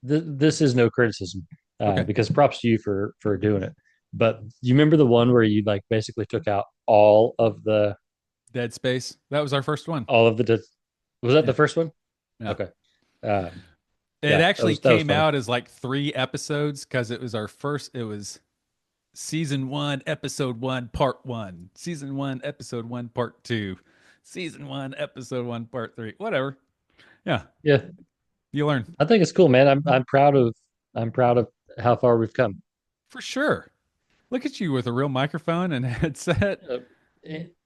this is no criticism Okay. because props to you for doing it. But you remember the one where you like basically took out Dead Space. That was our first one. all of the was that the Yeah. first one? Yeah. Okay. Um, It yeah, actually that was came funny. out as like 3 episodes because it was our first. It was season 1, episode 1, part 1. Season 1, episode 1, part 2. Season 1, episode 1, part 3. Whatever. Yeah, Yeah, you learn I think it's cool, man. I'm proud of how far we've come. for sure. Look at you with a real microphone and headset. Uh,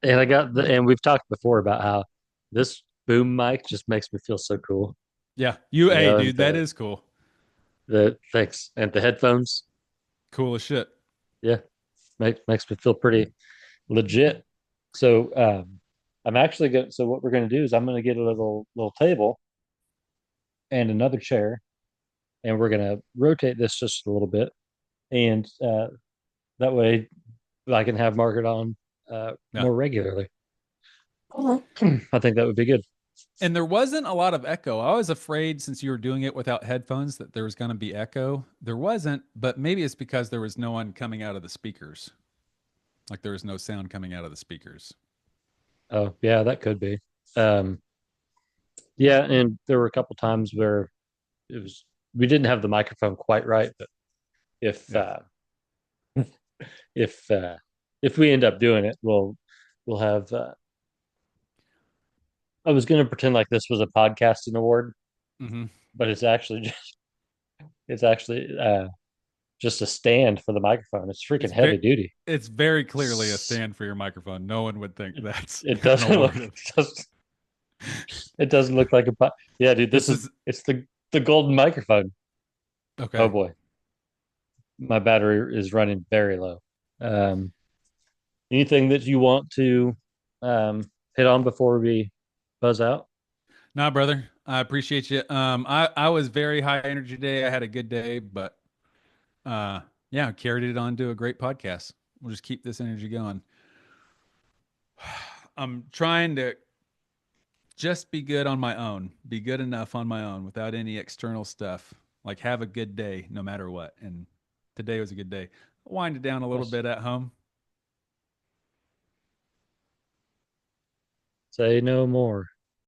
and we've talked before about how this boom mic just makes me feel so cool. Yeah, You hey, know, and dude, that the is cool. the thanks and the headphones, Cool as shit. yeah, makes me feel pretty legit. So I'm actually going. So what we're going to do is I'm going to get a little table and another chair, and we're going to rotate this just a little bit, and that way I can have Margaret on Yeah. more regularly. I think that would be good. And there wasn't a lot of echo. I was afraid since you were doing it without headphones that there was going to be echo. There wasn't, but maybe it's because there was no one coming out of the speakers. Like there was no sound coming out of the speakers. Oh, yeah, that could be. Um, yeah, and there were a couple times where it was we didn't have the microphone quite right, but if Yeah. uh, if uh, if we end up doing it, we'll have. I was going to pretend like this was a podcasting award, Hmm. but it's actually just a stand for the microphone. It's freaking It's heavy very, duty. it's very clearly a stand for your microphone. No one would think It, that's it an doesn't look award. it doesn't look like yeah, dude. This is It's the golden microphone. Oh okay. boy, my battery is running very low. Um, anything that you want to hit on before we buzz out? Nah, brother. I appreciate you. I was very high energy today. I had a good day, but uh Yeah, carried it on to a great podcast. We'll just keep this energy going. I'm trying to just be good on my own, be good enough on my own without any external stuff. Like have a good day no matter what. And today was a good day. Wind it down a little Yes. bit at home. Say no more.